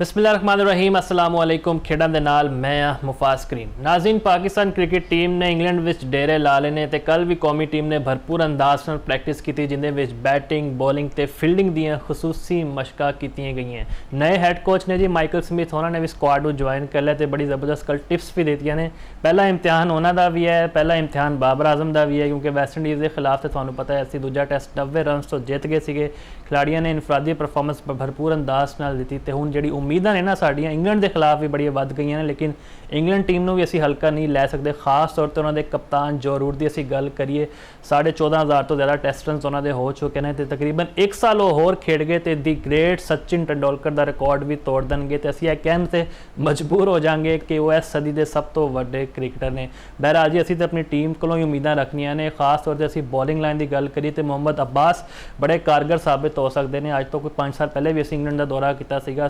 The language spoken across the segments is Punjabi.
बिस्मिल्लाहिर्रहमानिर्रहीम अस्सलाम वालेकुम। खेडां दे नाल मैं मुफाज करीम। नाज़रीन, पाकिस्तान क्रिकेट टीम ने इंग्लैंड विच डेरे ला लेने ते कल भी कौमी टीम ने भरपूर अंदाज नाल प्रैक्टिस की जिंदे विच बैटिंग बॉलिंग ते फील्डिंग दियां खसूसी मशकां कीतियां गईयां। नए हैड कोच ने जी माइकल स्मिथ उन्होंने भी स्क्वाड को ज्वाइन कर लिया तो बड़ी ज़बरदस्त कल टिप्स भी देतियां ने। पहला इम्तिहान उन्होंने भी है, पहला इम्तिहान बाबर आजम का भी है क्योंकि वैस्ट इंडीज़ के खिलाफ तो तुहानूं पता है असीं दूजा टेस्ट 90 रन तो जित गए सीगे। खिलाड़ियों ने इनफरादी परफॉर्मेंस भरपूर अंदाज नाल दी ते हुण जिहड़ी उम्मीदां ने ना साडियां इंग्लैंड के खिलाफ भी बड़ी वध गई ने, लेकिन इंग्लैंड टीम को भी असी हल्का नहीं लै सकते। खास तौर पर उन्होंने कप्तान जो रूट की असी गल करिए 14,500 तो ज़्यादा टेस्ट रन उन्होंने हो चुके हैं तो तकरीबन एक साल वो होर खेड गए तो दी ग्रेट सचिन तेंदुलकर का रिकॉर्ड भी तोड़ देंगे तो असी कहने से मजबूर हो जाएंगे कि वो इस सदी के सब तो वड्डे क्रिकेटर ने। बहरहाल जी असी तो अपनी टीम को ही उम्मीदां रखनियां ने। खास तौर पर असी बॉलिंग लाइन की गल करिए तो मोहम्मद अब्बास बड़े कारगर साबित हो सकते हैं। अज तो कोई 5 साल पहले भी असी इंग्लैंड का दौरा किया,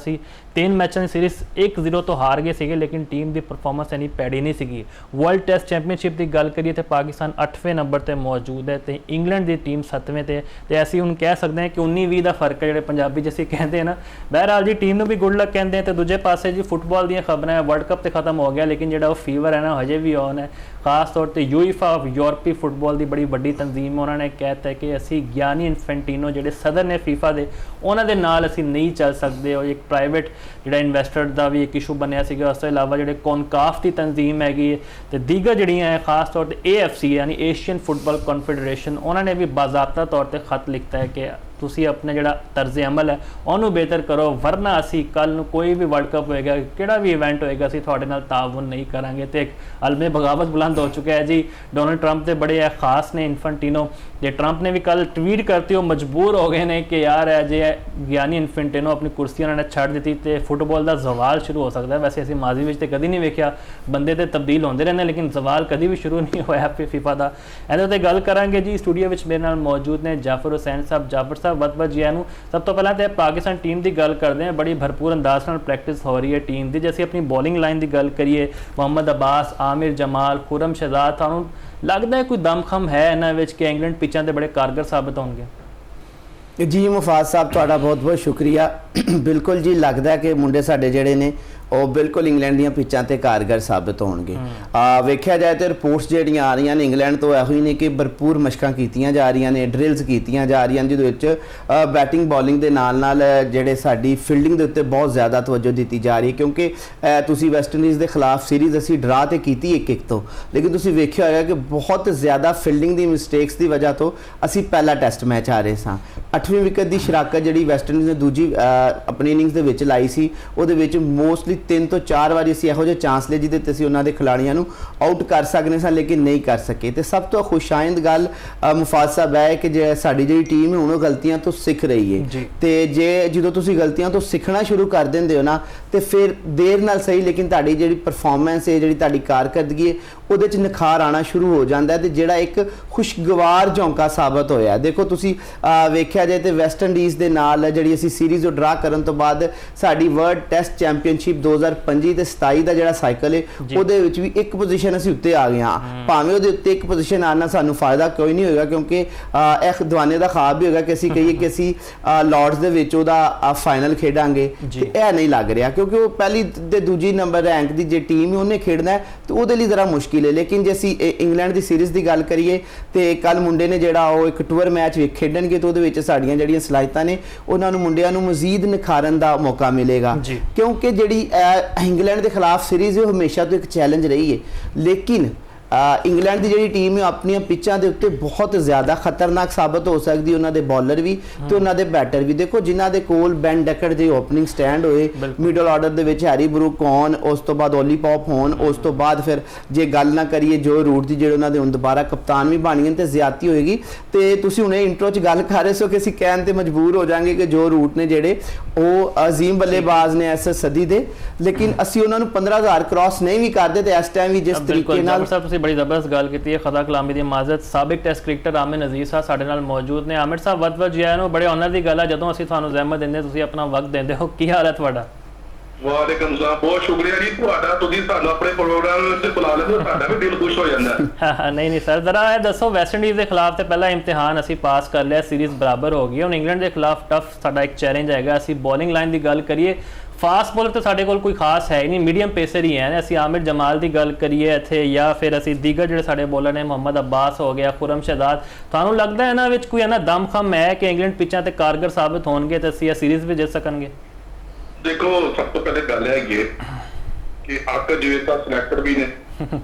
3 मैचों की सीरीज़ 1-0 तो हार गए थे, लेकिन टीम की परफॉर्मेंस इन्नी पैड़ी नहीं सी। वर्ल्ड टेस्ट चैंपीयनशिप की गल करिए तो पाकिस्तान 8वें नंबर पर मौजूद है तो इंग्लैंड की टीम 7वें तो असी हम कह सकते हैं कि 19-20 का फर्क है जो पंजाबी जिसे कहते हैं ना। बहरहाल जी टीम भी गुड लक कहते हैं तो दूजे पासे जी फुटबॉल दी खबर है, वर्ल्ड कप तो खत्म हो गया लेकिन जो फीवर है ना हजे भी ऑन है। खास तौर पर यूईफा यूरोपी फुटबॉल की बड़ी वड्डी तंजीम उन्होंने कहता है कि असी गियानी इन्फेंटिनो जो सदर ने फीफा के उन्होंने नाल असी नहीं चल सकते। और एक प्राइवेट जो इन्वेस्टर का भी एक इशू बनया सी। उस तो इलावा जो कॉनकाफ की तंजीम हैगी तो दीगर जड़ियाँ है खास तौर पर AFC यानी एशियन फुटबॉल कॉन्फेडरेशन उन्होंने भी बाज़ाब्ता तौर पर खत लिखता है कि तुसी अपने जो तर्ज अमल है उन्होंने बेहतर करो, वरना असी कल कोई भी वर्ल्ड कप होएगा किहड़ा भी इवेंट होएगा असी तुहाडे नाल ताउन नहीं करांगे। तो एक अलमे बगावत बुलंद हो चुका है जी। डोनाल्ड ट्रंप तो बड़े खास ने इन्फेंटिनो जे ट्रंप ने भी कल ट्वीट करते हो मजबूर हो गए हैं कि यार है जे गियानी इन्फेंटिनो अपनी कुर्सी उन्होंने छड़ दी तो फुटबॉल का जवाल शुरू हो सकता है। वैसे असी माजी में तो कभी नहीं वेख्या, बंदे तो तब्दील होते रहते लेकिन जवाल कभी भी शुरू नहीं होया फीफा का। इहदे ते गल करांगे जी। स्टूडियो में मेरे नाल मौजूद ने जाफर हुसैन साहब। जाफर साहब वत जी आनू सब तो पहले तो पाकिस्तान टीम की गल करते हैं, बड़ी भरपूर अंदाज नाल प्रैक्टिस हो रही है टीम की। जैसे अपनी बॉलिंग लाइन की गल करिए मोहम्मद अब्बास, आमिर जमाल, खुरम शहजाद, थानू लगता है कोई दमखम है इन्होंने कि इंग्लैंड पिचां ते बड़े कारगर साबित होंगे? जी मुफाज साहब तुहाडा बहुत बहुत शुक्रिया। बिल्कुल जी लगता है कि मुंडे साडे जिहड़े ने ਉਹ बिल्कुल इंग्लैंड ਦੀਆਂ ਪਿੱਚਾਂ ਤੇ कारगर साबित ਹੋਣਗੇ। ਵੇਖਿਆ ਜਾਏ तो ਰਿਪੋਰਟਸ ਜਿਹੜੀਆਂ ਆ ਰਹੀਆਂ ਨੇ ਇੰਗਲੈਂਡ ਤੋਂ ਇਹੋ ਹੀ ਨੇ ਕਿ ਭਰਪੂਰ ਮਸ਼ਕਾਂ ਕੀਤੀਆਂ ਜਾ ਰਹੀਆਂ ਨੇ, ਡਰਿਲਸ ਕੀਤੀਆਂ ਜਾ ਰਹੀਆਂ ਜਿਹਦੇ ਵਿੱਚ ਬੈਟਿੰਗ ਬੋਲਿੰਗ ਦੇ ਨਾਲ ਨਾਲ ਜਿਹੜੇ ਸਾਡੀ ਫੀਲਡਿੰਗ ਦੇ ਉੱਤੇ ਬਹੁਤ ਜ਼ਿਆਦਾ ਤਵੱਜੋ ਦਿੱਤੀ ਜਾ ਰਹੀ ਹੈ ਕਿਉਂਕਿ ਤੁਸੀਂ ਵੈਸਟ ਇੰਡੀਜ਼ ਦੇ ਖਿਲਾਫ ਸੀਰੀਜ਼ ਅਸੀਂ ਡਰਾ ਤੇ ਕੀਤੀ 1-1 ਤੋਂ, ਲੇਕਿਨ ਤੁਸੀਂ ਵੇਖਿਆ ਹੋਇਆ ਕਿ ਬਹੁਤ ਜ਼ਿਆਦਾ ਫੀਲਡਿੰਗ ਦੀ ਮਿਸਟੇਕਸ ਦੀ ਵਜ੍ਹਾ ਤੋਂ ਅਸੀਂ ਪਹਿਲਾ ਟੈਸਟ ਮੈਚ ਹਾਰੇ ਸਾਂ। 8ਵੀਂ ਵਿਕਟ ਦੀ ਸ਼ਰਾਕਤ ਜਿਹੜੀ ਵੈਸਟ ਇੰਡੀਜ਼ ਨੇ ਦੂਜੀ ਆਪਣੀ ਇਨਿੰਗਸ ਦੇ ਵਿੱਚ ਲਾਈ ਸੀ ਉਹਦੇ ਵਿੱਚ ਮੋਸਟਲੀ 3 ਤੋਂ 4 ਵਾਰੀ ਅਸੀਂ ਇਹੋ ਜਿਹੇ ਚਾਂਸ ਲਏ ਜਿਹਦੇ ਤੇ ਅਸੀਂ ਉਹਨਾਂ ਦੇ ਖਿਡਾਰੀਆਂ ਨੂੰ ਆਊਟ ਕਰ ਸਕਦੇ ਸਾਂ ਲੇਕਿਨ ਨਹੀਂ ਕਰ ਸਕੇ। ਤੇ ਸਭ ਤੋਂ ਖੁਸ਼ਾਇੰਦ ਗੱਲ ਮੁਫਾਜ਼ ਸਾਹਿਬ ਹੈ ਕਿ ਜੇ ਸਾਡੀ ਜਿਹੜੀ ਟੀਮ ਹੈ ਹੁਣ ਉਹ ਗਲਤੀਆਂ ਤੋਂ ਸਿੱਖ ਰਹੀ ਹੈ ਤੇ ਜੇ ਜਦੋਂ ਤੁਸੀਂ ਗਲਤੀਆਂ ਤੋਂ ਸਿੱਖਣਾ ਸ਼ੁਰੂ ਕਰ ਦਿੰਦੇ ਹੋ ਨਾ ਤੇ ਫਿਰ ਦੇਰ ਨਾਲ ਸਹੀ ਲੇਕਿਨ ਤੁਹਾਡੀ ਜਿਹੜੀ ਪਰਫਾਰਮੈਂਸ ਹੈ ਜਿਹੜੀ ਤੁਹਾਡੀ ਕਾਰਕਰਦਗੀ ਹੈ ਉਹਦੇ 'ਚ ਨਿਖਾਰ ਆਉਣਾ ਸ਼ੁਰੂ ਹੋ ਜਾਂਦਾ ਤੇ ਜਿਹੜਾ ਇੱਕ ਖੁਸ਼ਗਵਾਰ ਝੌਂਕਾ ਸਾਬਤ ਹੋਇਆ। ਦੇਖੋ ਤੁਸੀਂ ਵੇਖਿਆ ਜਾਏ ਤੇ ਵੈਸਟ ਇੰਡੀਜ਼ ਦੇ ਨਾਲ ਜਿਹੜੀ ਅਸੀਂ ਸੀਰੀਜ਼ ਨੂੰ ਡਰਾ ਕਰਨ ਤੋਂ ਬਾਅਦ ਸਾਡੀ ਵਰਲਡ ਟੈਸਟ ਚੈਂਪੀਅਨਸ਼ਿਪ 2025 ਤੇ 27 ਦਾ ਜਿਹੜਾ ਸਾਈਕਲ ਹੈ ਉਹਦੇ ਵਿੱਚ ਵੀ ਇੱਕ ਪੋਜੀਸ਼ਨ ਅਸੀਂ ਉੱਤੇ ਆ ਗਏ ਹਾਂ। ਭਾਵੇਂ ਉਹਦੇ ਉੱਤੇ ਇੱਕ ਪੋਜੀਸ਼ਨ ਆਉਣ ਨਾਲ ਸਾਨੂੰ ਫਾਇਦਾ ਕੋਈ ਨਹੀਂ ਹੋਏਗਾ ਕਿਉਂਕਿ ਇਹ ਦਵਾਨੇ ਦਾ ਖਾਬ ਵੀ ਹੋਏਗਾ ਕਿ ਅਸੀਂ ਕਹੀਏ ਕਿ ਅਸੀਂ ਲਾਰਡਸ ਦੇ ਵਿੱਚ ਉਹਦਾ ਫਾਈਨਲ ਖੇਡਾਂਗੇ ਤੇ ਇਹ ਨਹੀਂ ਲੱਗ ਰਿਹਾ ਕਿਉਂਕਿ ਉਹ ਪਹਿਲੀ ਤੇ ਦੂਜੀ ਨੰਬਰ ਰੈਂਕ ਦੀ ਜੇ ਟੀਮ ਹੈ ਉਹਨੇ ਖੇਡਣਾ ਤੇ ਉਹਦੇ ਲਈ ਜ਼ਰਾ ਮੁਸ਼ਕਿਲ है। लेकिन जे असी इंग्लैंड की सीरीज़ की गल करिए तो कल मुंडे ने जिहड़ा एक टूर मैच खेडणगे तो उहदे साडियां जिहड़ियां सलाहियतां ने उन्हां नूं मुंडियां नूं मजीद निखारन का मौका मिलेगा क्योंकि जिहड़ी इंग्लैंड के खिलाफ सीरीज़ हमेशा तो एक चैलेंज रही है लेकिन इंग्लैंड की जी टीम है अपन पिचां के उत्ते बहुत ज़्यादा खतरनाक साबित हो सकती है। उन्होंने बॉलर भी तो उन्होंने बैटर भी देखो जिन्हों के कोल बेन डेकर जो ओपनिंग स्टैंड होए मिडल ऑर्डर के हैरी ब्रूक होन उस तो बाद ओली पॉप होन उस तो बाद फिर जे गल ना करिए जो रूट की जो उन्होंने हुण दोबारा कप्तान भी बन गए तो ज्यादती होएगी। तो तुसीं हुणे इंट्रो च गल कर रहे सो कि असीं कहण ते मजबूर हो जाएंगे कि जो रूट ने जिहड़े वो अजीम बल्लेबाज ने इस सदी दे लेकिन असीं उन्हां नूं 15,000 क्रॉस नहीं भी करते तो इस टाइम भी जिस तरीके नाल बड़ी जबरदस्त गल की है। खदा कलामी की माजत साबिक टेस्ट क्रिकेटर आमिर नज़ीर साहब साडे नाल मौजूद ने। आमिर साहब वत जी आए बड़े ऑनर की गल है जदों असीं तुहानूं ज़हमत दिंदे तुसीं अपना वक्त दिंदे हो, की हाल है तुहाडा? ਵਾਲੇਕਮ ਸਲਾਮ, ਬਹੁਤ ਸ਼ੁਕਰੀਆ ਜੀ ਤੁਹਾਡਾ, ਤੁਸੀਂ ਸਾਨੂੰ ਆਪਣੇ ਪ੍ਰੋਗਰਾਮ ਵਿੱਚ ਬੁਲਾ ਲੈਂਦੇ ਹੋ, ਸਾਡਾ ਵੀ ਦਿਲ ਖੁਸ਼ ਹੋ ਜਾਂਦਾ ਹੈ। ਨਹੀਂ ਸਰ, ਜ਼ਰਾ ਇਹ ਦੱਸੋ, ਵੈਸਟ ਇੰਡੀਜ਼ ਦੇ ਖਿਲਾਫ ਤੇ ਪਹਿਲਾ ਇਮਤਿਹਾਨ ਅਸੀਂ ਪਾਸ ਕਰ ਲਿਆ, ਸੀਰੀਜ਼ ਬਰਾਬਰ ਹੋ ਗਈ, ਹੁਣ ਇੰਗਲੈਂਡ ਦੇ ਖਿਲਾਫ ਟਫ ਸਾਡਾ ਇੱਕ ਚੈਲੰਜ ਆਏਗਾ। ਅਸੀਂ ਬੋਲਿੰਗ ਲਾਈਨ ਦੀ ਗੱਲ ਕਰੀਏ, ਫਾਸਟ ਬੋਲਰ ਤਾਂ ਸਾਡੇ ਕੋਲ ਕੋਈ ਖਾਸ ਹੈ ਹੀ ਨਹੀਂ, ਮੀਡੀਅਮ ਪੇਸਰ ਹੀ ਹੈ। ਅਸੀਂ ਆਮਿਰ ਜਮਾਲ ਦੀ ਗੱਲ ਕਰੀਏ ਇੱਥੇ, ਜਾਂ ਫਿਰ ਅਸੀਂ ਦੀਗਰ ਜਿਹੜੇ ਸਾਡੇ ਬੋਲਰ ਨੇ, ਮੁਹੰਮਦ ਅੱਬਾਸ ਹੋ ਗਿਆ, ਖੁਰਮ ਸ਼ਹਜ਼ਾਦ, ਤੁਹਾਨੂੰ ਲੱਗਦਾ ਇਹਨਾਂ ਵਿੱਚ ਕੋਈ ਇਹਨਾਂ ਦਮਖਮ ਹੈ ਕਿ ਇੰਗਲੈਂਡ ਪਿੱਚਾਂ ਤੇ ਕਾਰਗਰ ਸਾਬਤ ਹੋਣਗੇ ਤੇ ਅਸੀਂ ਇਹ ਸੀਰੀਜ਼ ਵੀ ਜਿੱਤ ਸਕਣਗੇ? ਦੇਖੋ, ਸਭ ਤੋਂ ਪਹਿਲੇ ਗੱਲ ਹੈਗੀ ਹੈ ਕਿ ਆਕਰ ਜਿਵੇਂ ਤਾਂ ਸਿਲੈਕਟਰ ਵੀ ਨੇ,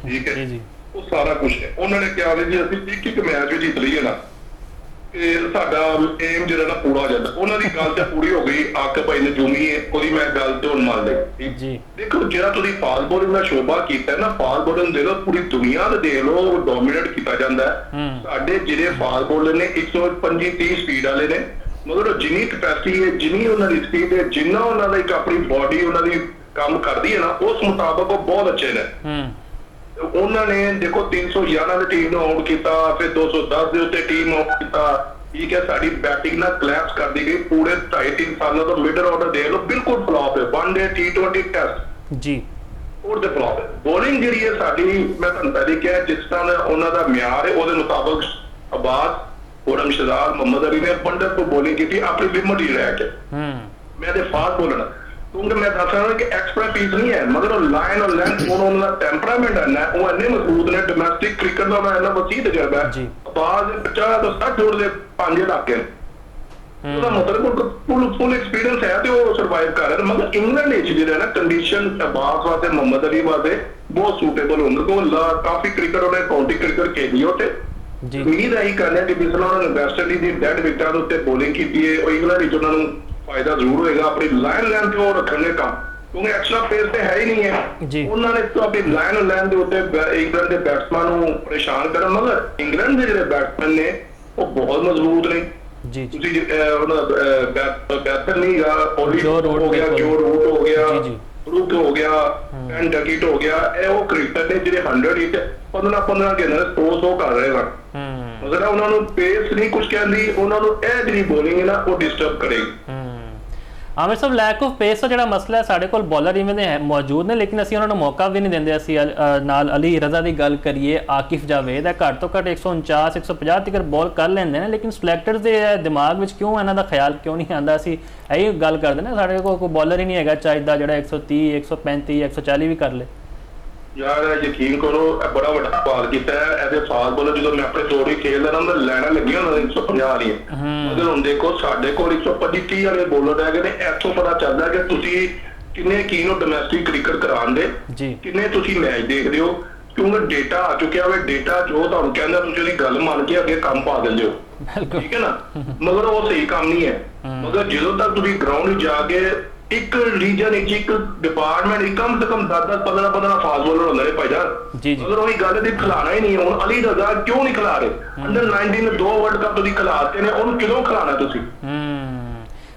ਠੀਕ ਹੈ ਜੀ, ਉਹ ਸਾਰਾ ਕੁਝ ਹੈ। ਉਹਨਾਂ ਨੇ ਕਿਹਾ ਜੀ ਅਸੀਂ ਇੱਕ ਮੈਚ ਵੀ ਜਿੱਤ ਲਈਏ ਨਾ ਤੇ ਸਾਡਾ ਏਮ ਜਿਹੜਾ ਨਾ ਪੂਰਾ ਹੋ ਜਾਂਦਾ। ਉਹਨਾਂ ਦੀ ਗੱਲ ਤੇ ਪੂਰੀ ਹੋ ਗਈ, ਆਕਰ ਭਾਈ ਨੇ ਜੂਮੀ ਹੈ, ਉਹਦੀ ਮੈਂ ਗੱਲ ਤੇ ਹੁਣ ਮੰਨ ਲਈ ਜੀ। ਦੇਖੋ, ਜਿਹੜਾ ਤੁਸੀਂ ਫਾਸਟ ਬੋਲਿੰਗ ਦਾ ਸ਼ੋਭਾ ਕੀਤਾ ਨਾ, ਫਾਸਟ ਬੋਲਿੰਗ ਦੇ ਲੋ ਪੂਰੀ ਦੁਨੀਆ ਦੇ ਦੇਖ ਲੋ, ਉਹ ਡੋਮੀਨੇਟ ਕੀਤਾ ਜਾਂਦਾ ਹੈ। ਸਾਡੇ ਜਿਹੜੇ ਫਾਸਟ ਬੋਲਰ ਨੇ 125-30 ਸਪੀਡ ਵਾਲੇ ਨੇ, ਮਗਰ ਜਿੰਨੀ ਕੈਪੈਸਿਟੀ ਹੈ, ਜਿੰਨੀ ਉਹਨਾਂ ਦੀ ਸਪੀਡ ਹੈ, ਜਿੰਨਾ ਉਹਨਾਂ ਦਾ ਇੱਕ ਆਪਣੀ ਬੋਡੀ ਉਹਨਾਂ ਦੀ ਕੰਮ ਕਰਦੀ ਹੈ ਨਾ, ਉਸ ਮੁਤਾਬਕ ਉਹ ਬਹੁਤ ਅੱਛੇ ਨੇ। ਉਹਨਾਂ ਨੇ ਦੇਖੋ 311 ਦੀ ਟੀਮ ਨੂੰ ਆਊਟ ਕੀਤਾ, ਫਿਰ 210 ਦੇ ਉੱਤੇ ਟੀਮ ਆਊਟ ਕੀਤਾ, ਠੀਕ ਹੈ। ਸਾਡੀ ਬੈਟਿੰਗ ਨਾਲ ਕਲੈਪਸ ਕਰਦੀ ਗਈ ਪੂਰੇ 2.5-3 ਸਾਲਾਂ ਤੋਂ। ਮਿਡਲ ਆਰਡਰ ਦੇਖ ਲਓ, ਬਿਲਕੁਲ ਫਲॉप ਹੈ, ਵਨਡੇ T20 ਟੈਸਟ ਜੀ ਉਹਦੇ ਫਲॉप ਹੈ। ਬੋਲਿੰਗ ਜਿਹੜੀ ਹੈ ਸਾਡੀ, ਮੈਂ ਤੁਹਾਨੂੰ ਪਹਿਲੇ ਕਿਹਾ, ਜਿਸ ਤਰ੍ਹਾਂ ਉਹਨਾਂ ਦਾ ਮਿਆਰ ਹੈ ਉਹਦੇ ਮੁਤਾਬਕ ਅਬਾਸ, ਖੁਰਮ ਸ਼ਹਜ਼ਾਦ, ਮੁਹੰਮਦ ਅਲੀ ਨੇ ਵੰਡਰਫੁਲ ਬੋਲਿੰਗ ਕੀਤੀ, ਆਪਣੀ ਲਿਮਟ ਹੀ ਰਹਿ ਕੇ। ਮੈਂ ਤੇ ਫਾਸਟ ਬੋਲਰ, ਕਿਉਂਕਿ ਮੈਂ ਦੱਸ ਰਿਹਾ ਕਿ ਐਕਸਪਰਟ ਪੀਸ ਨਹੀਂ ਹੈ, ਮਗਰ ਉਹ ਲਾਈਨ ਔਰ ਲੈਂਥ, ਉਹਨਾਂ ਦਾ ਟੈਂਪਰਾਮੈਂਟ ਹੈ, ਉਹ ਇੰਨੇ ਮਜ਼ਬੂਤ ਨੇ। ਡੋਮੈਸਟਿਕ ਕ੍ਰਿਕਟ ਦਾ ਮੈਂ ਇੰਨਾ ਵਸੀਹ ਤਜਰਬਾ ਹੈ, ਆਵਾਜ਼ 50 ਤੋਂ 60 ਜੋੜ ਦੇ 5 ਇਲਾਕੇ ਨੇ, ਉਹਦਾ ਮਤਲਬ ਫੁੱਲ ਐਕਸਪੀਰੀਅੰਸ ਹੈ ਤੇ ਉਹ ਸਰਵਾਈਵ ਕਰ ਰਿਹਾ। ਮਗਰ ਇੰਗਲੈਂਡ ਵਿੱਚ ਜਿਹੜਾ ਨਾ ਕੰਡੀਸ਼ਨ ਅਬਾਸ ਵਾਸਤੇ, ਮੁਹੰਮਦ ਅਲੀ ਵਾਸਤੇ ਬਹੁਤ ਸੂਟੇਬਲ ਹੁੰਦੇ, ਉਹ ਕਾਫੀ ਕ੍ਰਿਕਟ ਉਹਨੇ ਕਾਉਂਟੀ ਕ੍ਰਿਕਟ ਖੇਡੀ ਉੱਥੇ। ਉਮੀਦ ਆਹੀ ਕਰਨੇ ਕਿ ਜਿਸ ਤਰ੍ਹਾਂ ਉਹਨਾਂ ਨੇ ਵੈਸਟ ਇੰਡੀਜ਼ ਦੀ ਡੈਡ ਵਿਕਟਾਂ ਦੇ ਉੱਤੇ ਬੋਲਿੰਗ ਕੀਤੀ ਹੈ, ਉਹ ਇੰਗਲੈਂਡ ਵਿੱਚ ਉਹਨਾਂ ਨੂੰ ਫਾਇਦਾ ਜ਼ਰੂਰ ਹੋਏਗਾ। ਆਪਣੀ ਲਾਈਨ ਲੈਣ ਤੇ ਉਹ ਰੱਖਣਗੇ ਕੰਮ, ਕਿਉਂਕਿ ਐਕਸਟਰਾ ਪੇਸ ਤੇ ਹੈ ਹੀ ਨਹੀਂ ਹੈ। ਉਹਨਾਂ ਨੇ ਆਪਣੀ ਲਾਈਨ ਲੈਣ ਦੇ ਉੱਤੇ ਇੰਗਲੈਂਡ ਦੇ ਬੈਟਸਮੈਨ ਨੂੰ ਪਰੇਸ਼ਾਨ ਕਰਨ, ਮਗਰ ਇੰਗਲੈਂਡ ਦੇ ਜਿਹੜੇ ਬੈਟਸਮੈਨ ਨੇ ਉਹ ਬਹੁਤ ਮਜ਼ਬੂਟ ਨੇ ਜੀ। ਤੁਸੀਂ ਉਹਨਾਂ ਬੈਟਸਮੈਨ ਨਹੀਂ ਗਾ, ਹੋ ਗਿਆ, ਜੋ ਰੂਟ ਹੋ ਗਿਆ, ਰੂਟ ਹੋ ਗਿਆ, ਐਂਡ ਡਕਿਟ ਹੋ ਗਿਆ, ਇਹ ਉਹ ਕ੍ਰਿਕਟਰ ਨੇ ਜਿਹੜੇ 100 ਵਿੱਚ 15 ਗੇਂਦਾਂ 100 ਕਰ ਰਹੇ ਹਨ। ਮਗਰ ਉਹਨਾਂ ਨੂੰ ਪੇਸ ਨਹੀਂ ਕੁਝ ਕਹਿੰਦੀ, ਉਹਨਾਂ ਨੂੰ ਇਹ ਜਿਹੜੀ ਬੋਲਿੰਗ ਹੈ ਨਾ ਉਹ ਡਿਸਟਰਬ ਕਰੇਗੀ। ਆਮਿਰ ਸਾਹਿਬ, ਲੈਕ ਆਫ ਪੇਸ ਦਾ ਜਿਹੜਾ ਮਸਲਾ ਹੈ, ਸਾਡੇ ਕੋਲ ਬੋਲਰ ਇਵੇਂ ਦੇ ਮੌਜੂਦ ਨੇ, ਲੇਕਿਨ ਅਸੀਂ ਉਹਨਾਂ ਨੂੰ ਮੌਕਾ ਵੀ ਨਹੀਂ ਦਿੰਦੇ। ਅਸੀਂ ਨਾਲ ਅਲੀ ਰਜ਼ਾ ਦੀ ਗੱਲ ਕਰੀਏ, ਆਕਿਫ ਜਾਵੇਦ ਹੈ, ਘੱਟ ਤੋਂ ਘੱਟ 149-150 ਤੱਕ ਬੋਲ ਕਰ ਲੈਂਦੇ ਨੇ, ਲੇਕਿਨ ਸਿਲੈਕਟਰਸ ਦੇ ਦਿਮਾਗ ਵਿੱਚ ਕਿਉਂ ਇਹਨਾਂ ਦਾ ਖਿਆਲ ਕਿਉਂ ਨਹੀਂ ਆਉਂਦਾ? ਅਸੀਂ ਇਹੀ ਗੱਲ ਕਰਦੇ ਨੇ, ਸਾਡੇ ਕੋਲ ਕੋਈ ਬੋਲਰ ਹੀ ਨਹੀਂ ਹੈਗਾ ਚਾਹੀਦਾ ਜਿਹੜਾ 130, 135, 140 ਵੀ ਕਰ ਲੇ। ਯਾਰ ਯਕੀਨ ਕਰੋ, ਇਹ ਬੜਾ ਵੱਡਾ ਸਵਾਲ ਕੀਤਾ ਹੈ। ਇਹਦੇ ਫਾਸਟ ਬੋਲਰ ਜਦੋਂ ਮੈਂ ਆਪਣੇ ਦੌੜ ਹੀ ਖੇਡਦਾ ਨਾ, ਮੈਂ ਲੈਣਾ ਲੱਗੀਆਂ ਉਹਨਾਂ 150 ਵਾਲੀਆਂ, ਮਗਰ ਹੁਣ ਦੇਖੋ ਸਾਡੇ ਕੋਲ 125-30 ਵਾਲੇ ਬੋਲਰ ਹੈਗੇ ਨੇ। ਇੱਥੋਂ ਪਤਾ ਚੱਲਦਾ ਕਿ ਤੁਸੀਂ ਕਿੰਨੇ ਕੀਨ ਹੋ ਡੋਮੈਸਟਿਕ ਕ੍ਰਿਕਟ ਕਰਾਉਣ ਦੇ, ਕਿੰਨੇ ਤੁਸੀਂ ਮੈਚ ਦੇਖਦੇ ਹੋ, ਕਿਉਂਕਿ ਡੇਟਾ ਆ ਚੁੱਕਿਆ ਹੋਵੇ। ਡੇਟਾ ਜੋ ਤੁਹਾਨੂੰ ਕਹਿੰਦਾ ਤੁਸੀਂ ਉਹਦੀ ਗੱਲ ਮੰਨ ਕੇ ਅੱਗੇ ਕੰਮ ਪਾ ਦਿੰਦੇ ਹੋ, ਠੀਕ ਹੈ ਨਾ, ਮਗਰ ਉਹ ਸਹੀ ਕੰਮ ਨਹੀਂ ਹੈ। ਮਗਰ ਜਦੋਂ ਤੱਕ ਤੁਸੀਂ ਗਰਾਊਂਡ ਵਿੱਚ ਜਾ ਕੇ ਇੱਕ ਰੀਜਨ ਵਿੱਚ ਇੱਕ ਡਿਪਾਰਟਮੈਂਟ ਕਮ ਸੇ ਕਮ 10-15 ਫਾਸਟ ਬੋਲਰ ਹੁੰਦੇ ਨੇ ਭਾਈਜਾਨ, ਮਗਰ ਉਹੀ ਗੱਲ ਤੇ ਖਿਲਾਣਾ ਹੀ ਨਹੀਂ। ਹੁਣ ਅਲੀ ਰਜ਼ਾ ਕਿਉਂ ਨਹੀਂ ਖਿਲਾ ਰਹੇ? ਅੰਡਰ 19 2 ਵਰਲਡ ਕੱਪ ਤੁਸੀਂ ਖਿਲਾਤੇ ਨੇ, ਉਹਨੂੰ ਕਿਉਂ ਖਿਲਾਣਾ ਤੁਸੀਂ?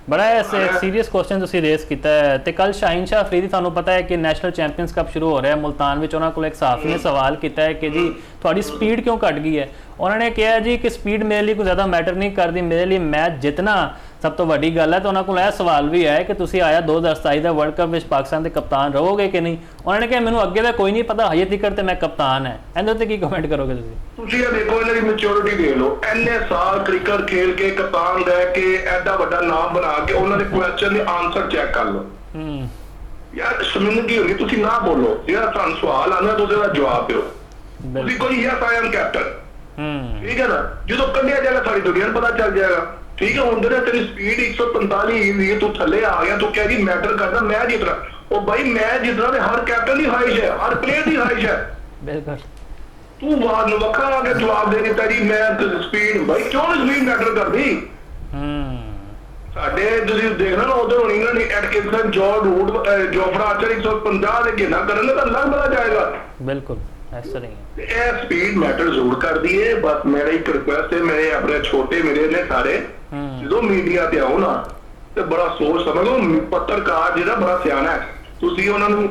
ਬੜਾ ਸੀਰੀਅਸ ਕੁਐਸਚਨ ਤੁਸੀਂ ਰੇਸ ਕੀਤਾ ਹੈ। ਤੇ ਕੱਲ ਸ਼ਾਹੀਨ ਸ਼ਾਹ ਅਫਰੀਦੀ, ਤੁਹਾਨੂੰ ਪਤਾ ਹੈ ਕਿ ਨੈਸ਼ਨਲ ਚੈਂਪੀਅਨਸ ਕੱਪ ਸ਼ੁਰੂ ਹੋ ਰਿਹਾ ਮੁਲਤਾਨ ਵਿੱਚ, ਉਹਨਾਂ ਕੋਲ ਇੱਕ ਸਾਫੀ ਨੇ ਸਵਾਲ ਕੀਤਾ ਹੈ ਕਿ ਜੀ ਤੁਹਾਡੀ ਸਪੀਡ ਕਿਉਂ ਘਟ ਗਈ ਹੈ? ਉਹਨਾਂ ਨੇ ਕਿਹਾ ਜੀ ਕਿ ਸਪੀਡ ਮੇਰੇ ਲਈ ਕੋਈ ਜ਼ਿਆਦਾ ਮੈਟਰ ਨਹੀਂ ਕਰਦੀ, ਮੇਰੇ ਲਈ ਮੈਚ ਜਿੱਤਣਾ ਸਭ ਤੋਂ ਵੱਡੀ ਗੱਲ ਹੈ। ਤਾਂ ਉਹਨਾਂ ਕੋਲ ਇਹ ਸਵਾਲ ਵੀ ਹੈ ਕਿ ਤੁਸੀਂ ਆਇਆ 2027 ਦਾ ਵਰਲਡ ਕੱਪ ਵਿੱਚ ਪਾਕਿਸਤਾਨ ਦੇ ਕਪਤਾਨ ਰਹੋਗੇ ਕਿ ਨਹੀਂ? ਉਹਨਾਂ ਨੇ ਕਿਹਾ ਮੈਨੂੰ ਅੱਗੇ ਦਾ ਕੋਈ ਨਹੀਂ ਪਤਾ, ਹਜੇ ਤੱਕ ਤੇ ਮੈਂ ਕਪਤਾਨ ਹੈ। ਇਹਦੇ ਉੱਤੇ ਕੀ ਕਮੈਂਟ ਕਰੋਗੇ ਤੁਸੀਂ? ਇਹ ਦੇਖੋ, ਇਹਨਾਂ ਦੀ ਮੈਚੁਰਿਟੀ ਦੇਖ ਲਓ, ਇੰਨੇ ਸਾਲ ਕ੍ਰਿਕਟ ਖੇਲ ਕੇ ਕਪਤਾਨ ਰਹਿ ਕੇ ਐਡਾ ਵੱਡਾ ਨਾਮ ਬਣਾ ਕੇ ਉਹਨਾਂ ਦੇ ਕੁਐਸਚਨ ਦੇ ਆਨਸਰ ਚੈੱਕ ਕਰ ਲਓ। ਯਾਰ ਸ਼ਰਮਿੰਦਗੀ ਹੋਣੀ, ਤੁਸੀਂ ਨਾ ਬੋਲੋ, ਜਿਹੜਾ ਤੁਹਾਨੂੰ ਸਵਾਲ ਆਉਂਦਾ ਤੁਸੀਂ ਉਹਦਾ ਜਵਾਬ ਦਿਓ। ਤੁਸੀਂ ਕੋਈ ਯੈਸ ਆਈ ਐਮ ਕੈਪਟਨ, ਠੀਕ ਹੈ ਨਾ, ਜਦੋਂ ਕੱਢਿਆ ਜਾਏਗਾ ਸਾਰੀ ਦੁਨੀਆ ਨੂੰ ਪਤਾ ਚੱਲ ਜਾਏਗਾ, ਠੀਕ ਹੈ। ਹੁੰਦੇ ਨੇ ਤੇਰੀ ਸਪੀਡ 145 ਵੀ, ਤੂੰ ਥੱਲੇ ਆ ਗਿਆ, ਤੂੰ ਕਹਿ ਜੀ ਮੈਟਰ ਕਰਦਾ ਮੈਂ ਜਿੱਤਣਾ। ਉਹ ਬਾਈ ਮੈਂ ਜਿੱਤਣਾ ਤੇ ਹਰ ਕੈਪਟਨ ਦੀ ਖਾਹਿਸ਼ ਹੈ, ਹਰ ਪਲੇਅਰ ਦੀ ਖਾਹਿਸ਼ ਹੈ। ਬਿਲਕੁਲ, ਤੂੰ ਬਾਹਰ ਨੂੰ ਵੱਖਰਾ ਆ ਕੇ ਜਵਾਬ ਦੇ ਦਿੱਤਾ ਜੀ ਮੈਂ ਸਪੀਡ, ਬਾਈ ਕਿਉਂ ਨਹੀਂ ਸਪੀਡ ਮੈਟਰ ਕਰਦੀ? ਸਾਡੇ ਤੁਸੀਂ ਦੇਖਣਾ ਨਾ ਉਧਰ ਹੋਣੀ ਨਾ, ਐਟਕਿੰਸਨ, ਜੌਰਜ ਰੂਟ, ਜੋਫਰਾ ਆਰਚਰ 150 ਦੇ ਘੇਨਾ ਕਰਨਗੇ ਤਾਂ ਲੱਗ ਬੜਾ ਜਾਏਗਾ। ਬਿਲਕੁਲ ਇਸ ਤਰ੍ਹਾਂ ਹੀ ਇਹ ਸਪੀਡ ਮੈਟਰ ਜ਼ਰੂਰ ਕਰਦੀ ਹੈ। ਬਸ ਮੇਰਾ ਇੱਕ ਰਿਕੁਐਸਟ ਹੈ, ਮੇਰੇ ਆਪਣੇ ਛੋਟੇ ਮੇਰੇ ਨੇ ਸਾਰੇ, ਜਦੋਂ ਮੀਡੀਆ ਤੇ ਆਓ ਨਾ ਤੇ ਬੜਾ ਸੋਚ ਸਮਝੋ। ਪੱਤਰਕਾਰ ਜਿਹੜਾ ਬੜਾ ਸਿਆਣਾ ਹੈ, ਤੁਸੀਂ ਉਹਨਾਂ ਨੂੰ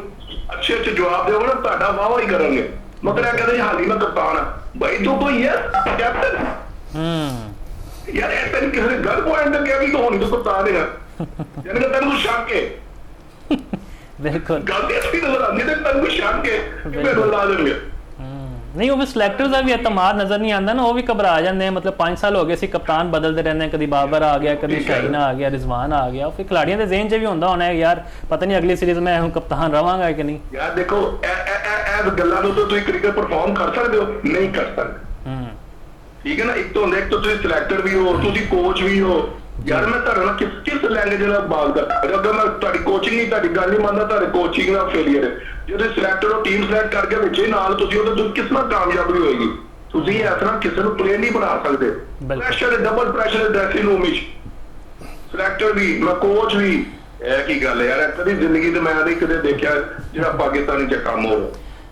ਅੱਛੇ ਜਵਾਬ ਦਿਓ ਨਾ, ਤੁਹਾਡਾ ਵਾਹ ਹੀ ਕਰਨਗੇ। ਮਗਰ ਇਹ ਕਹਿੰਦੇ ਹਾਲੀ ਮੈਂ ਕਪਤਾਨ ਆ, ਬਾਈ ਤੂੰ ਕੋਈ ਯਾਰ ਕੈਪਟਨ, ਯਾਰ ਇਹ ਤੈਨੂੰ ਕਿਸੇ ਨੇ ਗੱਲ ਪੁਆਇੰਟ ਤੇ ਕਿਹਾ ਵੀ ਤੂੰ ਹੁਣ ਤੂੰ ਕਪਤਾਨ ਹੈ, ਯਾਨੀ ਕਿ ਤੈਨੂੰ ਸ਼ੱਕ ਹੈ। ਬਿਲਕੁਲ ਗੱਲ ਤੇ ਅੱਛੀ ਨਜ਼ਰ ਆਉਂਦੀ ਤੇ ਤੁਹਾਨੂੰ ਸ਼ੱਕ ਹੈ ਕਿ ਮੈਨੂੰ ਲਾ ਦੇਣਗੇ। ਨਹੀਂ, ਉਹ ਵੀ ਸਿਲੈਕਟਰਸ ਦਾ ਵੀ ਇਤਮਾਦ ਨਜ਼ਰ ਨਹੀਂ ਆਉਂਦਾ ਨਾ, ਉਹ ਵੀ ਘਬਰਾ ਜਾਂਦੇ ਆ। ਮਤਲਬ 5 ਸਾਲ ਹੋ ਗਏ ਸੀ ਕਪਤਾਨ ਬਦਲਦੇ ਰਹਿੰਦੇ ਆ, ਕਦੀ ਬਾਬਰ ਆ ਗਿਆ, ਕਦੀ ਸ਼ਾਹੀਨ ਆ ਗਿਆ, ਰਿਜ਼ਵਾਨ ਆ ਗਿਆ। ਫਿਰ ਖਿਲਾੜੀਆਂ ਦੇ ਜ਼ਿਹਨ 'ਚ ਵੀ ਹੁੰਦਾ ਹੋਣਾ ਯਾਰ ਪਤਾ ਨਹੀਂ ਅਗਲੀ ਸੀਰੀਜ਼ ਮੈਂ ਹੁਣ ਕਪਤਾਨ ਰਵਾਂਗਾ ਕਿ ਨਹੀਂ। ਯਾਰ ਦੇਖੋ ਇਹ ਗੱਲਾਂ ਨੂੰ ਤੁਸੀਂ ਕ੍ਰਿਕਟ ਪਰਫਾਰਮ ਕਰ ਸਕਦੇ ਹੋ, ਨਹੀਂ ਕਰ ਸਕਦੇ। ਠੀਕ ਹੈ ਨਾ, ਇੱਕ ਤੋਂ ਤੁਸੀਂ ਸਿਲੈਕਟਰ ਵੀ ਹੋ, ਤੁਸੀਂ ਕੋਚ ਵੀ ਹੋ। ਯਾਰ ਮੈਂ ਤੁਹਾਡੇ ਨਾਲ ਕਿਸ ਲੈਂਗੁਏਜ ਨਾਲ ਬਾਤ ਕਰਦਾ, ਅਗਰ ਮੈਂ ਤੁਹਾਡੀ ਕੋਚਿੰਗ ਨਹੀਂ, ਤੁਹਾਡੀ ਗੱਲ ਨਹੀਂ ਮੰਨਦਾ, ਤੁਹਾਡੇ ਕੋਚਿੰਗ ਦਾ ਫੇਲੀਅਰ ਹੈ। ਜੇ ਤੁਸੀਂ ਸਿਲੈਕਟਰ ਹੋ, ਟੀਮ ਸਿਲੈਕਟ ਕਰਕੇ ਵਿੱਚ ਹੀ ਨਾਲ ਤੁਸੀਂ ਉਹਦੇ ਕਿਸ ਨਾਲ ਕਾਮਯਾਬੀ ਹੋਏਗੀ। ਤੁਸੀਂ ਇਸ ਤਰ੍ਹਾਂ ਕਿਸੇ ਨੂੰ ਪਲੇਅਰ ਨਹੀਂ ਬਣਾ ਸਕਦੇ। Pressure, double pressure dressing room ਵਿੱਚ, ਸਿਲੈਕਟਰ ਵੀ ਮੈਂ ਕੋਚ ਵੀ। ਇਹ ਕੀ ਗੱਲ ਹੈ ਯਾਰ, ਕਦੀ ਜ਼ਿੰਦਗੀ ਤੇ ਮੈਂ ਨਹੀਂ ਕਦੇ ਦੇਖਿਆ ਜਿਹੜਾ ਪਾਕਿਸਤਾਨੀ ਚ ਕੰਮ ਹੋਵੇ।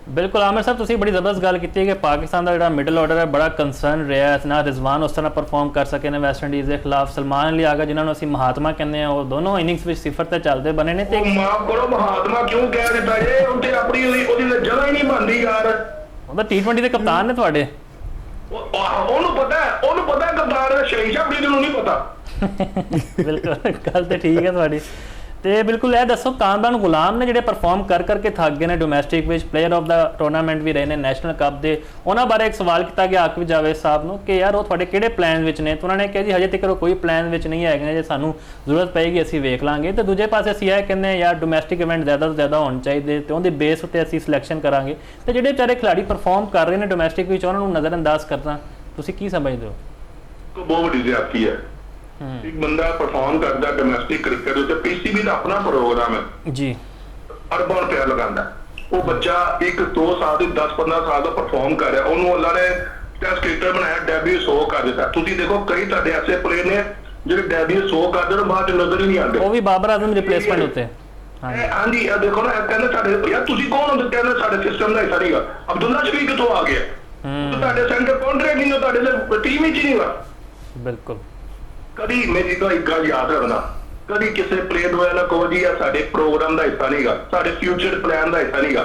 ਬਿਲਕੁਲ ਆਮਿਰ ਸਾਹਿਬ, ਤੁਸੀਂ ਬੜੀ ਜ਼ਬਰਦਸਤ ਗੱਲ ਕੀਤੀ ਹੈ ਕਿ ਪਾਕਿਸਤਾਨ ਦਾ ਜਿਹੜਾ ਮਿਡਲ ਆਰਡਰ ਹੈ ਬੜਾ ਕੰਸਰਨ ਰਿਹਾ ਹੈ ਨਾ। ਰਿਜ਼ਵਾਨ ਉਸ ਤਰ੍ਹਾਂ ਪਰਫਾਰਮ ਕਰ ਸਕੇ ਨੇ ਵੈਸਟ ਇੰਡੀਜ਼ ਦੇ ਖਿਲਾਫ। ਸਲਮਾਨ ਅਲੀ ਆਗਾ ਜਿਨ੍ਹਾਂ ਨੂੰ ਅਸੀਂ ਮਹਾਤਮਾ ਕਹਿੰਦੇ ਆ, ਉਹ ਦੋਨੋਂ ਇਨਿੰਗਸ ਵਿੱਚ 0 ਤੇ ਚੱਲਦੇ ਬਣੇ ਨੇ। ਤੇ ਮਾਫ ਕਰੋ, ਮਹਾਤਮਾ ਕਿਉਂ ਕਹਿ ਦਿੱਤਾ ਜੇ? ਉੱਤੇ ਆਪਣੀ ਉਹਦੀ ਜਗ੍ਹਾ ਹੀ ਨਹੀਂ ਬਣਦੀ ਯਾਰ। ਉਹਦਾ T20 ਦੇ ਕਪਤਾਨ ਨੇ ਤੁਹਾਡੇ। ਉਹਨੂੰ ਪਤਾ ਕਪਤਾਨ ਦਾ ਸ਼ਹੀਸ਼ਾ ਬੜੀ ਨੂੰ ਨਹੀਂ ਪਤਾ। ਬਿਲਕੁਲ ਗੱਲ ਤੇ ਠੀਕ ਹੈ ਤੁਹਾਡੀ। ਤੇ ਬਿਲਕੁਲ ਇਹ ਦੱਸੋ, ਕਾਮਰਾਨ ਗੁਲਾਮ ਨੇ ਜਿਹੜੇ ਪਰਫਾਰਮ ਕਰਕੇ ਥੱਕ ਗਏ ਨੇ ਡੋਮੈਸਟਿਕ ਵਿੱਚ, ਪਲੇਅਰ ਆਫ ਦਾ ਟੂਰਨਾਮੈਂਟ ਵੀ ਰਹੇ ਨੇ ਨੈਸ਼ਨਲ ਕੱਪ ਦੇ, ਉਹਨਾਂ ਬਾਰੇ ਇੱਕ ਸਵਾਲ ਕੀਤਾ ਗਿਆ ਆਕਿਬ ਜਾਵੇਦ ਸਾਹਿਬ ਨੂੰ ਕਿ ਯਾਰ ਉਹ ਤੁਹਾਡੇ ਕਿਹੜੇ ਪਲਾਨ ਵਿੱਚ ਨੇ। ਤੇ ਉਹਨਾਂ ਨੇ ਕਿਹਾ ਜੀ ਹਜੇ ਤੱਕ ਕੋਈ ਪਲਾਨ ਵਿੱਚ ਨਹੀਂ ਹੈਗੇ ਨੇ, ਜੇ ਸਾਨੂੰ ਜ਼ਰੂਰਤ ਪਏਗੀ ਅਸੀਂ ਵੇਖ ਲਾਂਗੇ। ਤੇ ਦੂਜੇ ਪਾਸੇ ਅਸੀਂ ਇਹ ਕਹਿੰਦੇ ਯਾਰ ਡੋਮੈਸਟਿਕ ਇਵੈਂਟ ਜ਼ਿਆਦਾ ਤੋਂ ਜ਼ਿਆਦਾ ਹੋਣੇ ਚਾਹੀਦੇ ਤੇ ਉਹਦੇ ਬੇਸ ਉੱਤੇ ਅਸੀਂ ਸਿਲੈਕਸ਼ਨ ਕਰਾਂਗੇ। ਤੇ ਜਿਹੜੇ ਵਿਚਾਰੇ ਖਿਲਾੜੀ ਪਰਫਾਰਮ ਕਰ ਰਹੇ ਨੇ ਡੋਮੈਸਟਿਕ ਵਿੱਚ, ਉਹਨਾਂ ਨੂੰ ਨਜ਼ਰਅੰਦਾਜ਼ ਕਰਨਾ ਤੁਸੀਂ ਕੀ ਸਮਝਦੇ ਹੋ? ਬਹੁਤ ਵੱਡੀ ਜ਼ਿਆਦਤੀ ਹੈ। ਇੱਕ ਬੰਦਾ ਪਰਫਾਰਮ ਕਰਦਾ ਡੋਮੈਸਟਿਕ ਕ੍ਰਿਕਟ ਉੱਤੇ, ਪੀਸੀਬੀ ਦਾ ਆਪਣਾ ਪ੍ਰੋਗਰਾਮ ਹੈ ਜੀ, ਅਰਬਾਂ ਰੁਪਇਆ ਲਗਾਉਂਦਾ। ਉਹ ਬੱਚਾ 1-2 ਸਾਲ ਦੇ 10-15 ਸਾਲ ਦਾ ਪਰਫਾਰਮ ਕਰ ਰਿਹਾ, ਉਹਨੂੰ ਅੱਲਾ ਨੇ ਟੈਸਟ ਕ੍ਰਿਕਟਰ ਬਣਾਇਆ, ਡੈਬਿਊ 100 ਕਰ ਦਿੱਤਾ। ਤੁਸੀਂ ਦੇਖੋ ਕਈ ਤੁਹਾਡੇ ਐਸੇ ਪਲੇਅਰ ਨੇ ਜਿਹੜੇ ਡੈਬਿਊ 100 ਕਰਦੇ ਨੇ ਬਾਅਦ ਚ ਨਜ਼ਰ ਹੀ ਨਹੀਂ ਆਉਂਦੇ। ਉਹ ਵੀ ਬਾਬਰ ਆਜ਼ਮ ਰਿਪਲੇਸਮੈਂਟ ਉੱਤੇ। ਹਾਂਜੀ ਇਹ ਦੇਖੋ ਨਾ, ਇਹ ਕਹਿੰਦੇ ਸਾਡੇ ਯਾਰ ਤੁਸੀਂ ਕੌਣ ਹੁੰਦੇ? ਕਹਿੰਦੇ ਸਾਡੇ ਸਿਸਟਮ ਦਾ ਹਿੱਸਾ ਨਹੀਂਗਾ। ਅਬਦੁੱਲਾ ਸ਼ਫੀਕ ਕਿੱਥੋਂ ਆ ਗਿਆ? ਤੁਹਾਡੇ ਸੈਂਟਰ ਕੰਟਰੈਕਟ ਨਹੀਂ, ਤੁਹਾਡੇ ਟੀਮ ਵਿੱਚ ਨਹੀਂ ਵਾ। ਬਿਲਕੁਲ। ਕਦੀ ਮੇਰੀ ਤਾਂ ਇੱਕ ਗੱਲ ਯਾਦ ਰੱਖਣਾ, ਕਦੀ ਕਿਸੇ ਪਲੇਅਰ ਨੂੰ ਨਾ ਕਹੋ ਜੀ ਇਹ ਸਾਡੇ ਪ੍ਰੋਗਰਾਮ ਦਾ ਹਿੱਸਾ ਨਹੀਂਗਾ, ਸਾਡੇ ਫਿਊਚਰ ਪਲਾਨ ਦਾ ਹਿੱਸਾ ਨਹੀਂਗਾ।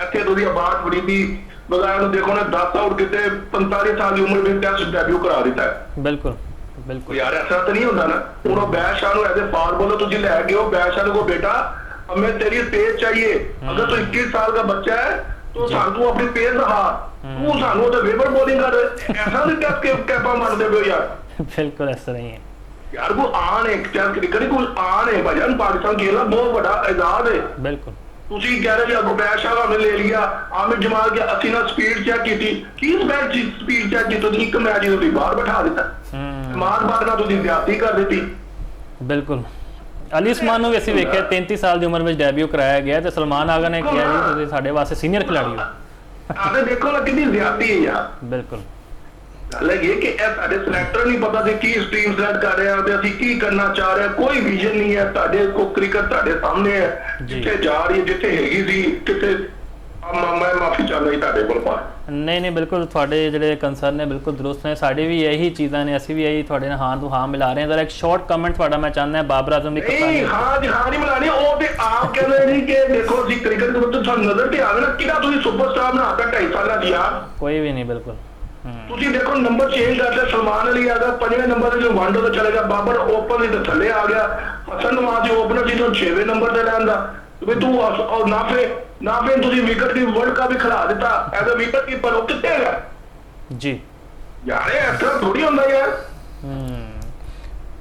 ਇੱਥੇ ਤੁਸੀਂ ਆਵਾਜ਼ ਬੜੀ ਦੀ ਬਗਾਇਆ ਨੂੰ ਦੇਖੋ ਨਾ, 10 ਆਊਟ ਕਿਤੇ 45 ਸਾਲ ਦੀ ਉਮਰ ਵਿੱਚ ਟੈਸਟ ਡੈਬਿਊ ਕਰਾ ਦਿੱਤਾ ਹੈ। ਬਿਲਕੁਲ ਬਿਲकुल यार ऐसा तो नहीं होता ना। ਹੁਣ बैट शाह एज ए फार बोलो तुझे ले गए हो, बैट शाह को बेटा हमें तेरी पेस चाहिए, अगर तू 21 साल का बच्चा है तो सानू अपनी पेस रहा, तू सानू तो वेवर बॉलिंग कर ऐसा नहीं कैपा मारते हो यार। बिल्कुल ऐसा नहीं है यार, वो आन है टेस्ट क्रिकेट को आन है भाईजान, पाकिस्तान खेलना बहुत बड़ा एजाज है। बिल्कुल ਤੁਸੀਂ ਕਹਿ ਰਹੇ ਜੀ ਬੈਟ ਸ਼ਾਹ ਨੇ ਲੈ ਲਿਆ, ਆਮਿਰ ਜਮਾਲ ਕੇ ਅਸੀਂ ਨਾ ਸਪੀਡ ਚੈੱਕ ਕੀਤੀ, ਕੀ ਮੈਚ ਸਪੀਡ ਚੈੱਕ ਕੀਤੀ? ਤੁਸੀਂ ਇੱਕ ਮੈਚ ਨੂੰ ਬਾਹਰ ਬਿਠਾ ਦਿੱਤਾ, ਮਾਰ ਨਾਲ ਤੁਸੀਂ ਜ਼ਿਆਦਤੀ ਕਰ ਦਿੱਤੀ। ਬਿਲਕੁਲ। ਅਲੀ ਉਸਮਾਨ ਨੂੰ ਵੀ ਅਸੀਂ ਵੇਖਿਆ 33 ਸਾਲ ਦੀ ਉਮਰ ਵਿੱਚ ਡੈਬਿਊ ਕਰਾਇਆ ਗਿਆ ਤੇ ਸਲਮਾਨ ਆਗਾ ਨੇ ਕਿਹਾ ਜੀ ਤੁਸੀਂ ਸਾਡੇ ਵਾਸਤੇ ਸੀਨੀਅਰ ਖਿਡਾਰੀ ਹੋ। ਆਦੇ ਦੇਖੋ ਨਾ ਕਿੰਨੀ ਜ਼ਿਆਦਤੀ ਹੈ ਯਾਰ। ਬਿਲਕੁਲ। ਗੱਲ ਇਹ ਕਿ ਇਹ ਸਾਡੇ ਸਿਲੈਕਟਰ ਨਹੀਂ ਪਤਾ ਸੀ ਕੀ ਸਟ੍ਰੀਮ ਸੈਟ ਕਰ ਰਹੇ ਆ ਤੇ ਅਸੀਂ ਕੀ ਕਰਨਾ ਚਾਹ ਰਹੇ, ਕੋਈ ਵਿਜ਼ਨ ਨਹੀਂ ਹੈ। ਤੁਹਾਡੇ ਕੋ ਕ੍ਰਿਕਟ ਤੁਹਾਡੇ ਸਾਹਮਣੇ ਹੈ, ਜਿੱਥੇ ਜਾ ਰਹੀ ਹੈ, ਜਿੱਥੇ ਹੈਗੀ ਸੀ ਕਿਤੇ ਮੈਂ ਮਾਫੀ ਚਾਹੁੰਦਾ ਜੀ ਤੁਹਾਡੇ ਕੋਲ ਪਾ। ਨਹੀਂ ਬਿਲਕੁਲ ਤੁਹਾਡੇ ਜਿਹੜੇ ਕੰਸਰਨ ਨੇ ਬਿਲਕੁਲ ਦਰੁਸਤ ਨੇ, ਸਾਡੇ ਵੀ ਇਹੀ ਚੀਜ਼ਾਂ ਨੇ, ਅਸੀਂ ਵੀ ਇਹੀ ਤੁਹਾਡੇ ਨਾਲ ਹਾਂ ਤੋਂ ਹਾਂ ਮਿਲਾ ਰਹੇ ਹਾਂ। ਜ਼ਰਾ ਇੱਕ ਸ਼ਾਰਟ ਕਮੈਂਟ ਤੁਹਾਡਾ ਮੈਂ ਚਾਹੁੰਦਾ ਬਾਬਰ ਆਜ਼ਮ ਦੀ ਕਪਤਾਨੀ। ਹਾਂ ਜੀ ਹਾਂ ਨਹੀਂ ਮਿਲਾਣੀ, ਉਹ ਤੇ ਆਪ ਕਹਿੰਦੇ ਨਹੀਂ ਕਿ ਦੇਖੋ ਅਸੀਂ ਕ੍ਰਿਕਟ ਦੇ ਵਿੱਚ ਤੁਹਾਨੂੰ ਨਜ਼ਰ ਤੇ ਆਵੇ ਨਾ ਕਿਹੜਾ ਤੁਸੀਂ ਸੁਪਰਸਟਾਰ ਬਣਾਤਾ 2.5 ਸਾਲਾਂ ਦੀ ਯਾਰ। ਕੋਈ ਵੀ ਨਹੀਂ। ਬਿਲਕੁਲ ਤੁਸੀਂ ਦੇਖੋ ਨੰਬਰ ਚੇਂਜ ਕਰਦੇ, ਸਲਮਾਨ ਅਲੀ ਆ ਗਿਆ 5ਵੇਂ ਨੰਬਰ ਤੇ, ਜੋ ਵਨਡੇ ਤੇ ਚਲੇ ਗਿਆ, ਬਾਬਰ ਓਪਨ ਦੇ ਥੱਲੇ ਆ ਗਿਆ, ਹਸਨ ਨਵਾਜ਼ ਓਪਨਰ ਸੀ ਜੋ 6ਵੇਂ ਨੰਬਰ ਤੇ ਰਹਿੰਦਾ ਵੀ ਤੂੰ ਨਾਫੇ ਤੁਸੀਂ ਵਿਕਟ ਦੀ ਵਰਲਡ ਕੱਪ ਵੀ ਖਿਲਾ ਦਿੱਤਾ ਐਜ਼ ਅ ਵਿਕਟ ਕੀਪਰ, ਉਹ ਕਿੱਥੇ ਹੈਗਾ ਜੀ ਯਾਰ? ਇਸ ਤਰ੍ਹਾਂ ਥੋੜੀ ਹੁੰਦਾ ਯਾਰ।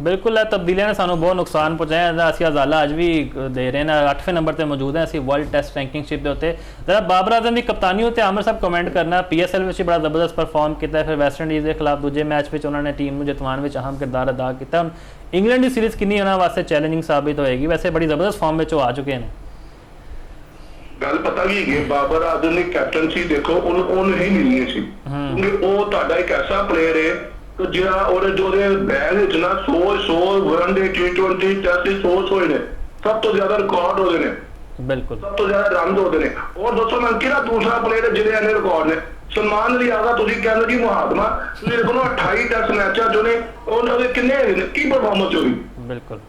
ਬਿਲਕੁਲ ਇਹ ਤਬਦੀਲੀਆਂ ਨੇ ਸਾਨੂੰ ਬਹੁਤ ਨੁਕਸਾਨ ਪਹੁੰਚਾਇਆ। ਅਸੀਂ ਹਜ਼ਾਲਾ ਅੱਜ ਵੀ ਦੇ ਰਹੇ ਨੇ, 8ਵੇਂ ਨੰਬਰ ਤੇ ਮੌਜੂਦ ਹਾਂ ਅਸੀਂ ਵਰਲਡ ਟੈਸਟ ਰੈਂਕਿੰਗਸ਼ਿਪ ਦੇ ਉੱਤੇ। ਜਿਹੜਾ ਬਾਬਰ ਆਜ਼ਮ ਦੀ ਕਪਤਾਨੀ ਉੱਤੇ ਆਮਰ ਸਾਹਿਬ ਕਮੈਂਟ ਕਰਨਾ, PSL ਵਿੱਚ ਬੜਾ ਜ਼ਬਰਦਸਤ ਪਰਫਾਰਮ ਕੀਤਾ, ਫਿਰ ਵੈਸਟ ਇੰਡੀਜ਼ ਦੇ ਖਿਲਾਫ ਦੂਜੇ ਮੈਚ ਵਿੱਚ ਉਹਨਾਂ ਨੇ ਟੀਮ ਨੂੰ ਜਿਤਵਾਉਣ ਵਿੱਚ ਅਹਿਮ ਕਿਰਦਾਰ ਅਦਾ ਕੀਤਾ। ਹੁਣ ਇੰਗਲੈਂਡ ਦੀ ਸੀਰੀਜ਼ ਕਿੰਨੀ ਉਹਨਾਂ ਵਾਸਤੇ ਚੈਲੰਜਿੰਗ ਸਾਬਿਤ ਹੋਏਗੀ? ਵੈਸੇ ਬੜੀ ਜ਼ਬਰਦਸਤ ਫਾਰਮ ਵਿੱਚ ਉਹ ਆ ਚੁੱਕੇ ਨੇ। ਗੱਲ ਪਤਾ ਕੀ ਹੈ, ਬਾਬਰ ਆਜ਼ਮ ਦੀ ਕੈਪਟਨਸੀ ਦੇਖੋ ਉਹਨੂੰ ਹੀ ਮਿਲਣੀ ਸੀ, ਕਿਉਂਕਿ ਉਹ ਤੁਹਾਡਾ ਇੱਕ ਐਸਾ ਪਲੇਅਰ ਹੈ ਕਿ ਜਿਹੜਾ ਉਹਦੇ ਬੈਗ ਵਿੱਚ ਨਾ 100 ਵਨਡੇ T20 ਟੈਸਟ 100 ਹੋਏ ਨੇ, ਸਭ ਤੋਂ ਜ਼ਿਆਦਾ ਰਿਕਾਰਡ ਉਹਦੇ ਨੇ। ਬਿਲਕੁਲ ਸਭ ਤੋਂ ਜ਼ਿਆਦਾ ਰਨ ਉਹਦੇ ਨੇ। ਔਰ ਦੋਸਤੋ ਮੈਂ ਕਿਹੜਾ ਦੂਸਰਾ ਪਲੇਅਰ ਜਿਹਦੇ ਇੰਨੇ ਰਿਕਾਰਡ ਨੇ? ਸਲਮਾਨ ਅਲੀ ਆਗਾ ਤੁਸੀਂ ਕਹਿੰਦੇ ਜੀ ਮਹਾਤਮਾ, ਤੁਸੀਂ ਦੇਖੋ ਨਾ 28 ਟੈਸਟ ਮੈਚਾਂ ਜੋ ਨੇ ਉਹਦੇ ਕਿੰਨੇ ਕੀ ਪਰਫਾਰਮੈਂਸ ਹੋਈ। ਬਿਲਕੁਲ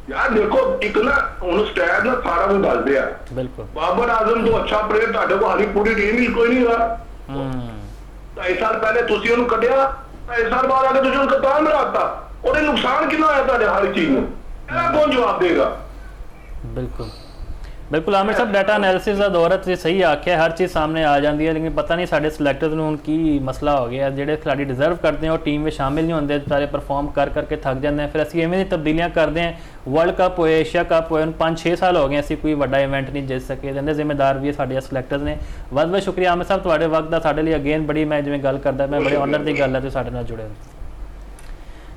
यार देखो एक ना उन स्टैट ना सारा कुछ डाल दिया। बिल्कुल बाबर आजम तो अच्छा प्लेयर ਤੁਹਾਡੇ ਕੋਲ ਹਾਲੀ ਪੂਰੀ ਟੀਮ ਹੀ ਕੋਈ ਨਹੀਂ ਹੈਗਾ। 2.5 ਸਾਲ ਪਹਿਲੇ ਤੁਸੀਂ ਉਹਨੂੰ ਕੱਢਿਆ, 2.5 ਸਾਲ ਬਾਅਦ ਆ ਕੇ ਤੁਸੀਂ ਉਹਨੂੰ ਕਪਤਾਨ ਬਣਾਤਾ, ਉਹਦੇ ਨੁਕਸਾਨ ਕਿੰਨਾ ਹੋਇਆ ਤੁਹਾਡੇ ਹਰ ਚੀਜ਼ ਨੂੰ? ਇਹਦਾ ਕੌਣ ਜਵਾਬ ਦੇਗਾ? ਬਿਲਕੁਲ ਬਿਲਕੁਲ ਆਮਿਰ ਸਾਹਿਬ, ਡਾਟਾ ਐਨਾਲਿਸਿਸ ਦਾ ਦੌਰ ਹੈ, ਤੁਸੀਂ ਸਹੀ ਆਖਿਆ, ਹਰ ਚੀਜ਼ ਸਾਹਮਣੇ ਆ ਜਾਂਦੀ ਹੈ, ਲੇਕਿਨ ਪਤਾ ਨਹੀਂ ਸਾਡੇ ਸਿਲੈਕਟਰਸ ਨੂੰ ਹੁਣ ਕੀ ਮਸਲਾ ਹੋ ਗਿਆ। ਜਿਹੜੇ ਖਿਡਾਰੀ ਡਿਜ਼ਰਵ ਕਰਦੇ ਆ ਉਹ ਟੀਮ ਵਿੱਚ ਸ਼ਾਮਿਲ ਨਹੀਂ ਹੁੰਦੇ, ਸਾਰੇ ਪਰਫਾਰਮ ਕਰਕੇ ਥੱਕ ਜਾਂਦੇ ਆ। ਫਿਰ ਅਸੀਂ ਐਵੇਂ ਦੀ ਤਬਦੀਲੀਆਂ ਕਰਦੇ ਹਾਂ। ਵਰਲਡ ਕੱਪ ਹੋਏ, ਏਸ਼ੀਆ ਕੱਪ ਹੋਏ, 5-6 ਸਾਲ ਹੋ ਗਏ ਅਸੀਂ ਕੋਈ ਵੱਡਾ ਇਵੈਂਟ ਨਹੀਂ ਜਿੱਤ ਸਕੇ। ਇਹਦੇ ਜ਼ਿੰਮੇਦਾਰ ਵੀ ਸਾਡੇ ਸਿਲੈਕਟਰਸ ਨੇ। ਬਹੁਤ ਬਹੁਤ ਸ਼ੁਕਰੀਆ ਆਮਿਰ ਸਾਹਿਬ ਤੁਹਾਡੇ ਵਕਤ ਦਾ, ਸਾਡੇ ਲਈ ਅਗੇਨ ਬੜੀ, ਮੈਂ ਜਿਵੇਂ ਗੱਲ ਕਰਦਾ, ਮੈਂ ਬੜੇ ਆਨਰ ਦੀ ਗੱਲ ਹੈ ਤੁਸੀਂ ਸਾਡੇ ਨਾਲ ਜੁੜੇ ਹੋ।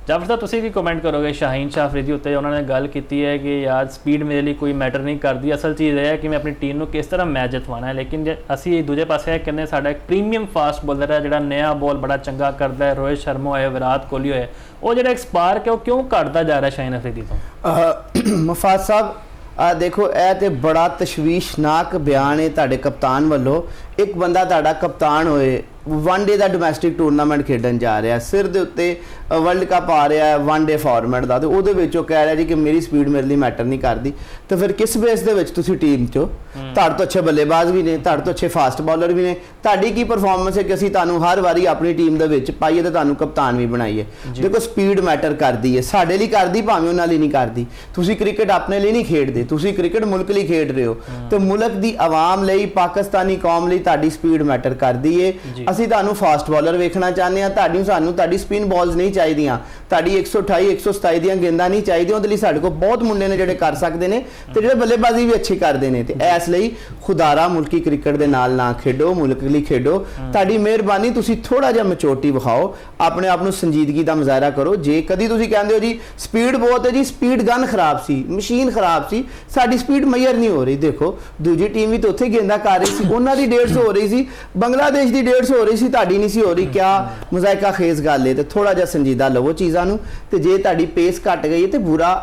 ਜਾਫਰ ਸਾਹਿਬ, ਤੁਸੀਂ ਕੀ ਕਮੈਂਟ ਕਰੋਗੇ ਸ਼ਾਹੀਨ ਸ਼ਾਹ ਅਫਰੀਦੀ ਉੱਤੇ? ਉਹਨਾਂ ਨੇ ਗੱਲ ਕੀਤੀ ਹੈ ਕਿ ਯਾਰ ਸਪੀਡ ਮੇਰੇ ਲਈ ਕੋਈ ਮੈਟਰ ਨਹੀਂ ਕਰਦੀ, ਅਸਲ ਚੀਜ਼ ਇਹ ਹੈ ਕਿ ਮੈਂ ਆਪਣੀ ਟੀਮ ਨੂੰ ਕਿਸ ਤਰ੍ਹਾਂ ਮੈਚ ਜਿਤਵਾਉਣਾ ਹੈ। ਲੇਕਿਨ ਜੇ ਅਸੀਂ ਦੂਜੇ ਪਾਸੇ ਕਹਿੰਦੇ ਸਾਡਾ ਇੱਕ ਪ੍ਰੀਮੀਅਮ ਫਾਸਟ ਬੋਲਰ ਹੈ ਜਿਹੜਾ ਨया ਬੋਲ ਬੜਾ ਚੰਗਾ ਕਰਦਾ ਹੈ, ਰੋਹਿਤ ਸ਼ਰਮਾ ਹੋਏ, ਵਿਰਾਟ ਕੋਹਲੀ ਹੋਏ, ਉਹ ਜਿਹੜਾ ਇੱਕ ਸਪਾਰਕ ਹੈ ਉਹ ਕਿਉਂ ਘਟਦਾ ਜਾ ਰਿਹਾ ਸ਼ਾਹੀਨ ਅਫਰੀਦੀ ਤੋਂ? ਮੁਫਾਜ਼ ਸਾਹਿਬ, ਦੇਖੋ ਇਹ ਤੇ ਬੜਾ ਤਸ਼ਵੀਸ਼ਨਾਕ ਬਿਆਨ ਹੈ ਤੁਹਾਡੇ ਕਪਤਾਨ ਵੱਲੋਂ। ਇੱਕ ਬੰਦਾ ਤੁਹਾਡਾ ਕਪਤਾਨ ਹੋਏ, ਵਨ ਡੇ ਦਾ ਡੋਮੈਸਟਿਕ ਟੂਰਨਾਮੈਂਟ ਖੇਡਣ ਜਾ ਰਿਹਾ, ਸਿਰ ਦੇ ਉੱਤੇ ਵਰਲਡ ਕੱਪ ਆ ਰਿਹਾ ਵਨ ਡੇ ਫਾਰਮੈਟ ਦਾ, ਤੇ ਉਹਦੇ ਵਿੱਚ ਉਹ ਕਹਿ ਰਿਹਾ ਜੀ ਕਿ ਮੇਰੀ ਸਪੀਡ ਮੇਰੇ ਲਈ ਮੈਟਰ ਨਹੀਂ ਕਰਦੀ। ਤੇ ਫਿਰ ਕਿਸ ਬੇਸ ਦੇ ਵਿੱਚ ਤੁਸੀਂ ਟੀਮ 'ਚੋਂ, ਤੁਹਾਡੇ ਤੋਂ ਅੱਛੇ ਬੱਲੇਬਾਜ਼ ਵੀ ਨੇ, ਤੁਹਾਡੇ ਤੋਂ ਅੱਛੇ ਫਾਸਟ ਬਾਲਰ ਵੀ ਨੇ, ਤੁਹਾਡੀ ਕੀ ਪਰਫਾਰਮੈਂਸ ਹੈ ਕਿ ਅਸੀਂ ਤੁਹਾਨੂੰ ਹਰ ਵਾਰੀ ਆਪਣੀ ਟੀਮ ਦੇ ਵਿੱਚ ਪਾਈਏ ਤੇ ਤੁਹਾਨੂੰ ਕਪਤਾਨ ਵੀ ਬਣਾਈਏ? ਦੇਖੋ ਸਪੀਡ ਮੈਟਰ ਕਰਦੀ ਹੈ, ਸਾਡੇ ਲਈ ਕਰਦੀ, ਭਾਵੇਂ ਉਹਨਾਂ ਲਈ ਨਹੀਂ ਕਰਦੀ। ਤੁਸੀਂ ਕ੍ਰਿਕਟ ਆਪਣੇ ਲਈ ਨਹੀਂ ਖੇਡਦੇ, ਤੁਸੀਂ ਕ੍ਰਿਕਟ ਮੁਲਕ ਲਈ ਖੇਡ ਰਹੇ ਹੋ, ਤੇ ਮੁਲਕ ਦੀ ਆਵਾਮ ਲਈ, ਪਾਕਿਸਤਾਨੀ ਕੌਮ ਲਈ ਤੁਹਾਡੀ ਸਪੀਡ ਮੈਟਰ ਕਰਦੀ ਹੈ। ਅਸੀਂ ਤੁਹਾਨੂੰ ਫਾਸਟ ਬਾਲਰ ਵੇਖਣਾ ਚਾਹੁੰਦੇ ਹਾਂ, ਸਾਨੂੰ ਤੁਹਾਡੀ ਸਪਿਨ ਬਾਲਸ ਨਹੀਂ ਚਾਹੀਦੀਆਂ, ਤੁਹਾਡੀ 128 127 ਦੀਆਂ ਗੇਂਦਾਂ ਨਹੀਂ ਚਾਹੀਦੀਆਂ। ਉਹਦੇ ਲਈ ਸਾਡੇ ਕੋਲ ਬਹੁਤ ਮੁੰਡੇ ਨੇ ਜਿਹੜੇ ਕਰ ਸਕਦੇ ਨੇ ਤੇ ਜਿਹੜੇ ਬੱਲੇਬਾਜ਼ੀ ਵੀ ਅੱਛੀ ਕਰਦੇ ਨੇ। ਤੇ ਇਸ ਲਈ ਖੁਦਾਰਾ ਮੁਲਕੀ ਕ੍ਰਿਕਟ ਦੇ ਨਾਲ ਨਾ ਖੇਡੋ, ਮੁਲਕ ਲਈ ਖੇਡੋ। ਤੁਹਾਡੀ ਮਿਹਰਬਾਨੀ, ਤੁਸੀਂ ਥੋੜਾ ਜਿਹਾ ਮੈਚੋਰਟੀ ਵਿਖਾਓ, ਆਪਣੇ ਆਪ ਨੂੰ ਸੰਜੀਦਗੀ ਦਾ ਮੁਜ਼ਾਹਰਾ ਕਰੋ। ਜੇ ਕਦੀ ਤੁਸੀਂ ਕਹਿੰਦੇ ਹੋ ਜੀ ਸਪੀਡ ਬਹੁਤ ਹੈ, ਜੀ ਸਪੀਡ ਗਨ ਖਰਾਬ ਸੀ, ਮਸ਼ੀਨ ਖਰਾਬ ਸੀ, ਸਾਡੀ ਸਪੀਡ ਮਈਰ ਨਹੀਂ ਹੋ ਰਹੀ। ਦੇਖੋ ਦੂਜੀ ਟੀਮ ਵੀ ਤਾਂ ਉੱਥੇ ਗੇਂਦਾਂ ਕਰ ਰਹੀ ਸੀ, ਉਹਨਾਂ ਦੀ 150 ਹੋ ਰਹੀ ਸੀ, ਬੰਗਲਾਦੇਸ਼ ਦੀ 150 ਹੋ ਰਹੀ ਸੀ, ਤੁਹਾਡੀ ਨਹੀਂ ਸੀ ਹੋ ਰਹੀ। ਕਿਆ ਮਜ਼ਾਇਕਾ ਖੇਜ਼ ਗੱਲ ਹੈ। ਤੇ ਥੋੜਾ ਜਿਹਾ ਸੰਜੀਦਾ ਲਵੋ ਚੀਜ਼ਾਂ ਨੂੰ। ਤੇ ਜੇ ਤੁਹਾਡੀ ਪੇਸ ਘਟ ਗਈ ਹੈ ਤੇ ਬੁਰਾ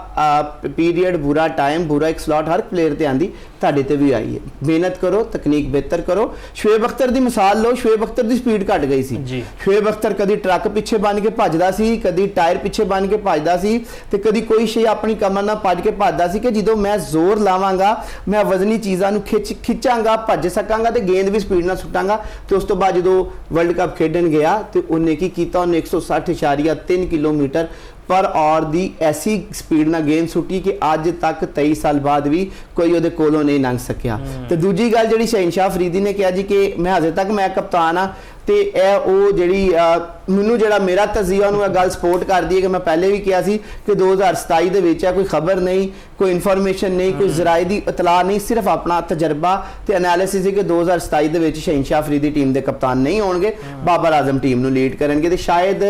ਪੀਰੀਅਡ, ਬੁਰਾ ਟਾਈਮ, ਬੁਰਾ ਇੱਕ ਸਲॉट ਹਰ ਪਲੇਅਰ ਤੇ ਆਂਦੀ, ਤੁਹਾਡੇ ਤੇ ਵੀ ਆਈ ਹੈ। ਮਿਹਨਤ ਕਰੋ, ਤਕਨੀਕ ਬਿਹਤਰ ਕਰੋ। ਸ਼ੁਏਬ ਅਖਤਰ ਦੀ ਮਿਸਾਲ ਲਓ, ਸ਼ੁਏਬ ਅਖਤਰ ਦੀ ਸਪੀਡ ਘਟ ਗਈ ਸੀ। ਸ਼ੁਏਬ ਅਖਤਰ ਕਦੀ ਟਰੱਕ ਪਿੱਛੇ ਬਣ ਕੇ ਭੱਜਦਾ ਸੀ, ਕਦੀ ਟਾਇਰ ਪਿੱਛੇ ਬਣ ਕੇ ਭੱਜਦਾ ਸੀ, ਤੇ ਕਦੀ ਕੋਈ ਸ਼ੇ ਆਪਣੀ ਕਮਰ ਨਾਲ ਭੱਜ ਕੇ ਭੱਜਦਾ ਸੀ ਕਿ ਜਦੋਂ ਮੈਂ ਜ਼ੋਰ ਲਾਵਾਂਗਾ, ਮੈਂ ਵਜ਼ਨੀ ਚੀਜ਼ਾਂ ਨੂੰ ਖਿੱਚਾਂਗਾ, ਭੱਜ ਸਕਾਂਗਾ ਤੇ ਗੇਂਦ ਵੀ ਸਪੀਡ ਨਾਲ ਸੁੱਟਾਂਗਾ। ਤੇ ਉਸ ਤੋਂ ਬਾਅਦ ਜਦੋਂ ਵਰਲਡ ਕੱਪ ਖੇਡਣ ਗਿਆ ਤੇ ਉਹਨੇ ਕੀ ਕੀਤਾ, ਉਹਨੇ 160.3 ਕਿਲੋਮੀਟਰ ਪਰ ਆਵਰ ਦੀ ਐਸੀ ਸਪੀਡ ਨਾਲ ਗੇਂਦ ਸੁੱਟੀ ਕਿ ਅੱਜ ਤੱਕ 23 ਸਾਲ ਬਾਅਦ ਵੀ ਕੋਈ ਉਹਦੇ ਕੋਲੋਂ ਨਹੀਂ ਲੰਘ ਸਕਿਆ। ਤੇ ਦੂਜੀ ਗੱਲ ਜਿਹੜੀ ਸ਼ਾਹੀਨ ਸ਼ਾਹ ਅਫਰੀਦੀ ਨੇ ਕਿਹਾ ਜੀ ਕਿ ਮੈਂ ਹਜੇ ਤੱਕ ਮੈਂ ਕਪਤਾਨ ਆ, ਤੇ ਇਹ ਉਹ ਜਿਹੜੀ ਮੈਨੂੰ ਜਿਹੜਾ ਮੇਰਾ ਤਜ਼ੀਆ ਉਹਨੂੰ ਇਹ ਗੱਲ ਸਪੋਰਟ ਕਰਦੀ ਹੈ ਕਿ ਮੈਂ ਪਹਿਲੇ ਵੀ ਕਿਹਾ ਸੀ ਕਿ 2027 ਦੇ ਵਿੱਚ ਕੋਈ ਖਬਰ ਨਹੀਂ, ਕੋਈ ਇਨਫੋਰਮੇਸ਼ਨ ਨਹੀਂ, ਕੋਈ ਜ਼ਰਾਏ ਦੀ ਇਤਲਾਹ ਨਹੀਂ, ਸਿਰਫ ਆਪਣਾ ਤਜਰਬਾ ਤੇ ਐਨਾਲਿਸਿਸ ਹੈ ਕਿ 2027 ਦੇ ਵਿੱਚ ਸ਼ਾਹੀਨ ਸ਼ਾਹ ਅਫਰੀਦੀ ਟੀਮ ਦੇ ਕਪਤਾਨ ਨਹੀਂ ਹੋਣਗੇ, ਬਾਬਰ ਆਜ਼ਮ ਟੀਮ ਨੂੰ ਲੀਡ ਕਰਨਗੇ। ਤੇ ਸ਼ਾਇਦ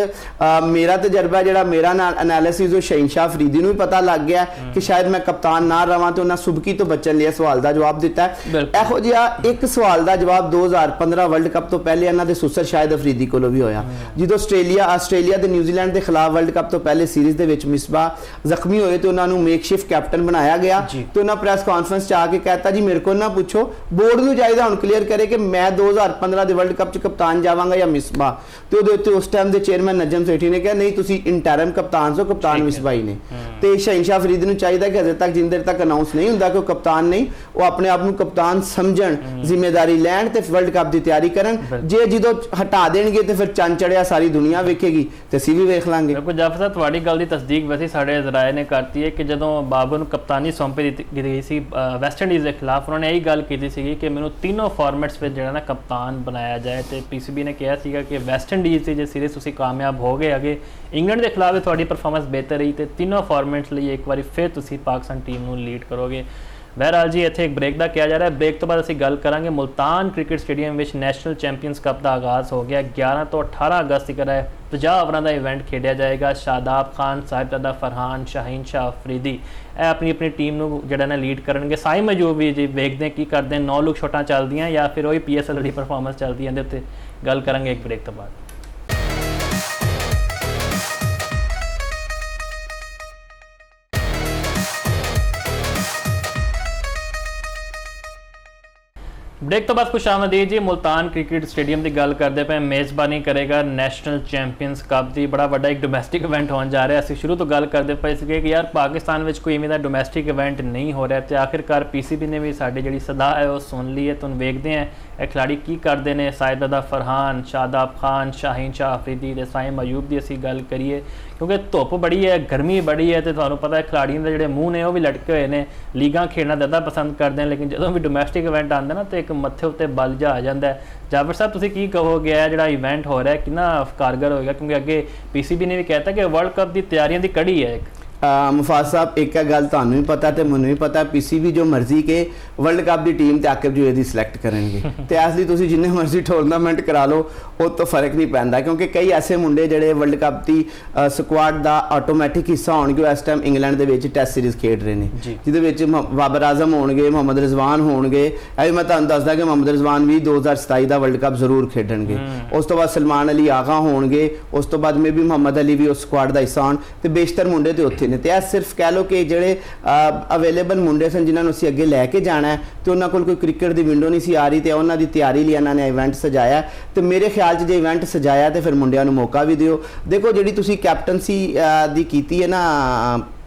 ਮੇਰਾ ਤਜਰਬਾ ਜਿਹੜਾ, ਮੇਰਾ ਐਨਾਲਿਸਿਸ ਉਹ ਸ਼ਾਹੀਨ ਸ਼ਾਹ ਅਫਰੀਦੀ ਨੂੰ ਵੀ ਪਤਾ ਲੱਗ ਗਿਆ ਕਿ ਸ਼ਾਇਦ ਮੈਂ ਕਪਤਾਨ ਨਾ ਰਵਾਂ, ਤੇ ਉਹਨਾਂ ਸੁਬਕੀ ਤੋਂ ਬਚਣ ਲਈ ਸਵਾਲ ਦਾ ਜਵਾਬ ਦਿੱਤਾ ਹੈ। ਇਹੋ ਜਿਹਾ ਇੱਕ ਸਵਾਲ ਦਾ ਜਵਾਬ 2015 ਵਰਲਡ ਕੱਪ ਤੋਂ ਪਹਿਲੇ ਇਹਨਾਂ ਦੇ ਸੁਸਰ ਸ਼ਾਹਿਦ ਅਫਰੀਦੀ ਕੋਲੋਂ ਵੀ ਹੋਇਆ, ਜਦੋਂ ਆਸਟ੍ਰੇਲੀਆ ਤੇ ਨਿਊਜ਼ੀਲੈਂਡ ਦੇ ਖਿਲਾਫ ਵਰਲਡ ਕੱਪ ਤੋਂ ਪਹਿਲੇ ਸੀਰੀਜ਼ ਦੇ ਵਿੱਚ ਮਿਸਬਾਹ ਜ਼ਖਮੀ ਹੋਏ ਤੇ ਉਹਨਾਂ ਨੂੰ ਮੇਕਸ਼ਿਫਟ ਕੈਪਟਨ ਬਣਾਇਆ ਗਿਆ। ਤੇ ਉਹਨਾਂ ਪ੍ਰੈਸ ਕਾਨਫਰੰਸ ਚ ਆ ਕੇ ਕਹਿਤਾ ਜੀ ਮੇਰੇ ਕੋਲ ਨਾ ਪੁੱਛੋ, ਬੋਰਡ ਨੂੰ ਚਾਹੀਦਾ ਹੁਣ ਕਲੀਅਰ ਕਰੇ ਕਿ ਮੈਂ 2015 ਦੇ ਵਰਲਡ ਕੱਪ ਚ ਕਪਤਾਨ ਜਾਵਾਂਗਾ ਜਾਂ ਮਿਸਬਾਹ। ਤੇ ਉਹਦੇ ਉੱਤੇ ਉਸ ਟਾਈਮ ਦੇ ਚੇਅਰਮੈਨ ਨਜਮ ਸੇਠੀ ਨੇ ਕਿਹਾ ਨਹੀਂ, ਤੁਸੀਂ ਇੰਟਰਮ ਕਪਤਾਨ ਸੋ, ਕਪਤਾਨ ਮਿਸਬਾਹੀ ਨੇ। ਤੇ ਸ਼ਾਹੀਨ ਸ਼ਾਹ ਅਫਰੀਦੀ ਨੂੰ ਚਾਹੀਦਾ ਕਿ ਅਜੇ ਤੱਕ ਜਿੰਨ ਦੇਰ ਤੱਕ ਅਨਾਉਂਸ ਨਹੀਂ ਹੁੰਦਾ ਕਿ ਉਹ ਕਪਤਾਨ ਨਹੀਂ, ਉਹ ਆਪਣੇ ਆਪ ਨੂੰ ਕਪਤਾਨ ਸਮਝਣ, ਜ਼ਿੰਮੇਵਾਰੀ ਲੈਣ ਤੇ ਵਰਲਡ ਕੱਪ ਦੀ ਤਿਆਰੀ ਕਰਨ। ਜੇ ਜਦੋਂ ਹਟਾ ਦੇਣਗੇ ਤੇ ਫਿਰ ਚੰਨ ਚੜਿਆ ਸਾਰੀ ਦੁਨੀਆ ਵੇਖੇਗੀ ਤੇ ਅਸੀਂ ਵੀ ਵੇਖ ਲਾਂਗੇ। ਬਿਲਕੁਲ ਜਾਫਰ ਸਾਹਿਬ, ਤੁਹਾਡੀ ਗੱਲ ਦੀ ਤਸਦੀਕ ਵੈਸੇ ਸਾਡੇ ਜ਼ਰਾਏ ਨੇ ਕਰਤੀ ਹੈ ਕਿ ਜਦੋਂ ਬਾਬਰ ਨੂੰ ਕਪਤਾਨੀ ਸੌਂਪੀ ਦਿੱਤੀ ਗਈ ਸੀ ਵੈਸਟ ਇੰਡੀਜ਼ ਦੇ ਖਿਲਾਫ, ਉਹਨਾਂ ਨੇ ਇਹੀ ਗੱਲ ਕੀਤੀ ਸੀਗੀ ਕਿ ਮੈਨੂੰ ਤਿੰਨੋਂ ਫਾਰਮੈਟਸ ਵਿੱਚ ਜਿਹੜਾ ਨਾ ਕਪਤਾਨ ਬਣਾਇਆ ਜਾਏ। ਤੇ ਪੀਸੀਬੀ ਨੇ ਕਿਹਾ ਸੀਗਾ ਕਿ ਵੈਸਟ ਇੰਡੀਜ਼ ਦੀ ਜੇ ਸੀਰੀਜ਼ ਤੁਸੀਂ ਕਾਮਯਾਬ ਹੋ ਗਏ, ਅੱਗੇ ਇੰਗਲੈਂਡ ਦੇ ਖਿਲਾਫ ਤੁਹਾਡੀ ਪਰਫਾਰਮੈਂਸ ਬਿਹਤਰ ਰਹੀ ਤੇ ਤਿੰਨੋਂ ਫਾਰਮੈਟਸ ਲਈ ਇੱਕ ਵਾਰੀ ਫਿਰ ਤੁਸੀਂ ਪਾਕਿਸਤਾਨ ਟੀਮ ਨੂੰ ਲੀਡ ਕਰੋਗੇ। ਬਹਿਰਹਾਲ ਜੀ ਇੱਥੇ ਇੱਕ ਬ੍ਰੇਕ ਦਾ ਕਿਹਾ ਜਾ ਰਿਹਾ, ਬ੍ਰੇਕ ਤੋਂ ਬਾਅਦ ਅਸੀਂ ਗੱਲ ਕਰਾਂਗੇ ਮੁਲਤਾਨ ਕ੍ਰਿਕਟ ਸਟੇਡੀਅਮ ਵਿੱਚ ਨੈਸ਼ਨਲ ਚੈਂਪੀਅਨਸ ਕੱਪ ਦਾ ਆਗਾਜ਼ ਹੋ ਗਿਆ। 11 ਤੋਂ 18 ਅਗਸਤ ਤੱਕ 50 ਓਵਰਾਂ ਦਾ ਇਵੈਂਟ ਖੇਡਿਆ ਜਾਏਗਾ। ਸ਼ਾਦਾਬ ਖਾਨ, ਸਾਹਿਬਜ਼ਾਦਾ ਫਰਹਾਨ, ਸ਼ਾਹੀਨ ਸ਼ਾਹ ਅਫਰੀਦੀ ਇਹ ਆਪਣੀ ਟੀਮ ਨੂੰ ਜਿਹੜਾ ਨਾ ਲੀਡ ਕਰਨਗੇ। ਸਾਈ ਮਜੂਬ ਵੀ ਜੀ ਵੇਖਦੇ ਕੀ ਕਰਦੇ, 9 ਲੁਕ ਸ਼ਾਟਾਂ ਚੱਲਦੀਆਂ ਜਾਂ ਫਿਰ ਉਹੀ PSL ਦੀ ਪਰਫਾਰਮੈਂਸ ਚੱਲਦੀ ਹੈ, ਇਹਦੇ ਉੱਤੇ ਗੱਲ ਕਰਾਂਗੇ ਇੱਕ ਬ੍ਰੇਕ ਤੋਂ ਬਾਅਦ। ब्रेक तो बाद खुश आमदीद जी। मुल्तान क्रिकेट स्टेडियम की गल करते पे मेज़बानी करेगा नैशनल चैंपीयंस कप की। बड़ा वड्डा एक डोमैसटिक इवेंट होने जा रहा है। असीं शुरू तो गल करते पे सीगे कि यार पाकिस्तान में कोई इवें दा डोमैसटिक इवेंट नहीं हो रहा, तो आखिरकार PCB ने भी साडी जिहड़ी सदा है वो सुन ली है। तुहानूं वेखदे हैं ਇਹ खिलाड़ी की करते हैं। साहिबजादा फरहान, शादाब खान, शाहीन शाह अफरीदी ते साइम अयूब की असीं गल करिए, क्योंकि धुप बड़ी है, गर्मी बड़ी है, तो तुहानूं पता है खिलाड़ियों के जिहड़े मूँह ने वो भी लटके हुए हैं। लीगां खेलना ज़्यादा पसंद करते हैं, लेकिन जो भी डोमैसटिक इवेंट आंदा ना तो एक मत्थे उत्ते बल जा आ जाता है। जाबिर साहब तुसीं की कहोगे है जिहड़ा इवेंट हो रहा है कितना कारगर होएगा, क्योंकि अगे PCB ने भी कहता कि वर्ल्ड कप की तैयारियों की कड़ी है एक। मुफाज साहब एक गल तुहानूं भी पता तो मैनूं भी पता, PCB जो मर्जी के वर्ल्ड कप की टीम तो आकिब जो यदि सिलेक्ट करेंगे तो इसलिए तुसीं जिन्ने मर्जी टूरनामेंट करा लो उस तो फर्क नहीं पैंदा, क्योंकि कई ऐसे मुंडे जिहड़े वर्ल्ड कप की स्क्वाड का ऑटोमैटिक हिस्सा होणगे। इस टाइम इंग्लैंड के विच टेस्ट सीरीज़ खेड रहे हैं, जिहदे विच बाबर आजम होणगे, मोहम्मद रिजवान होणगे। अभी मैं तुहानूं दसदा कि मोहम्मद रिजवान भी 2027 का वर्ल्ड कप जरूर खेडणगे। उस तो बाद सलमान अली आगा होणगे, उस तो बाद मे भी मोहम्मद अली भी उस स्क्वाड का हिस्सा होण, ते बेशतर मुंडे तो उत्थे ने। ते यह सिर्फ कह लो कि जिहड़े अवेलेबल मुंडे सन जिन्होंने असीं अगे लैके जाना है, तो उन्होंने कोल कोई क्रिकेट की विंडो नहीं सी आ रही, तो उन्होंने की तैयारी लिए इन्होंने इवेंट सजाया। तो मेरे ख्याल से जो इवेंट सजाया तो फिर मुंडियां नूं मौका भी दिओ। देखो जी तुसीं कैप्टनसी दी कीती है ना,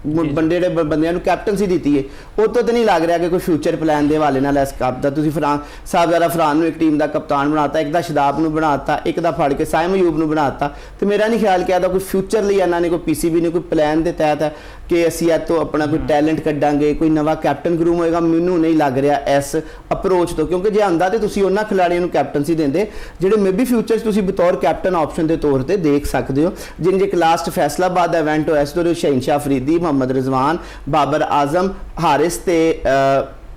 बंदियां नूं कैप्टनसी दी है, वो तो नहीं लग रहा कि कोई फ्यूचर प्लान के हवाले नाल इस कप का। तुसीं साहिबजादा फरहान नूं एक टीम का कप्तान बनाता, एक दा शदाब नूं बनाता, एक दा फड़ के साइम अयूब नूं बनाता। तो मेरा नहीं ख्याल कि कोई फ्यूचर लिए इन्होंने कोई PCB ने कोई प्लान के तहत है कि असीं तो अपना कोई टैलेंट कड्डांगे, कोई नवा कैप्टन ग्रूम होएगा। मैनूं नहीं लग रहा इस अप्रोच तो, क्योंकि जे आंदा तो तुसीं उन्हां खिलाड़ियों नूं कैप्टनसी देंदे जिहड़े मे बी फ्यूचर तुसीं बतौर कैप्टन ऑप्शन के तौर पर देख सकते हो। जिन जे एक लास्ट फैसलाबाद इवेंट होया इस तो शाहीन शाह अफरीदी, मोहम्मद रिजवान, बाबर आजम, हारिस ते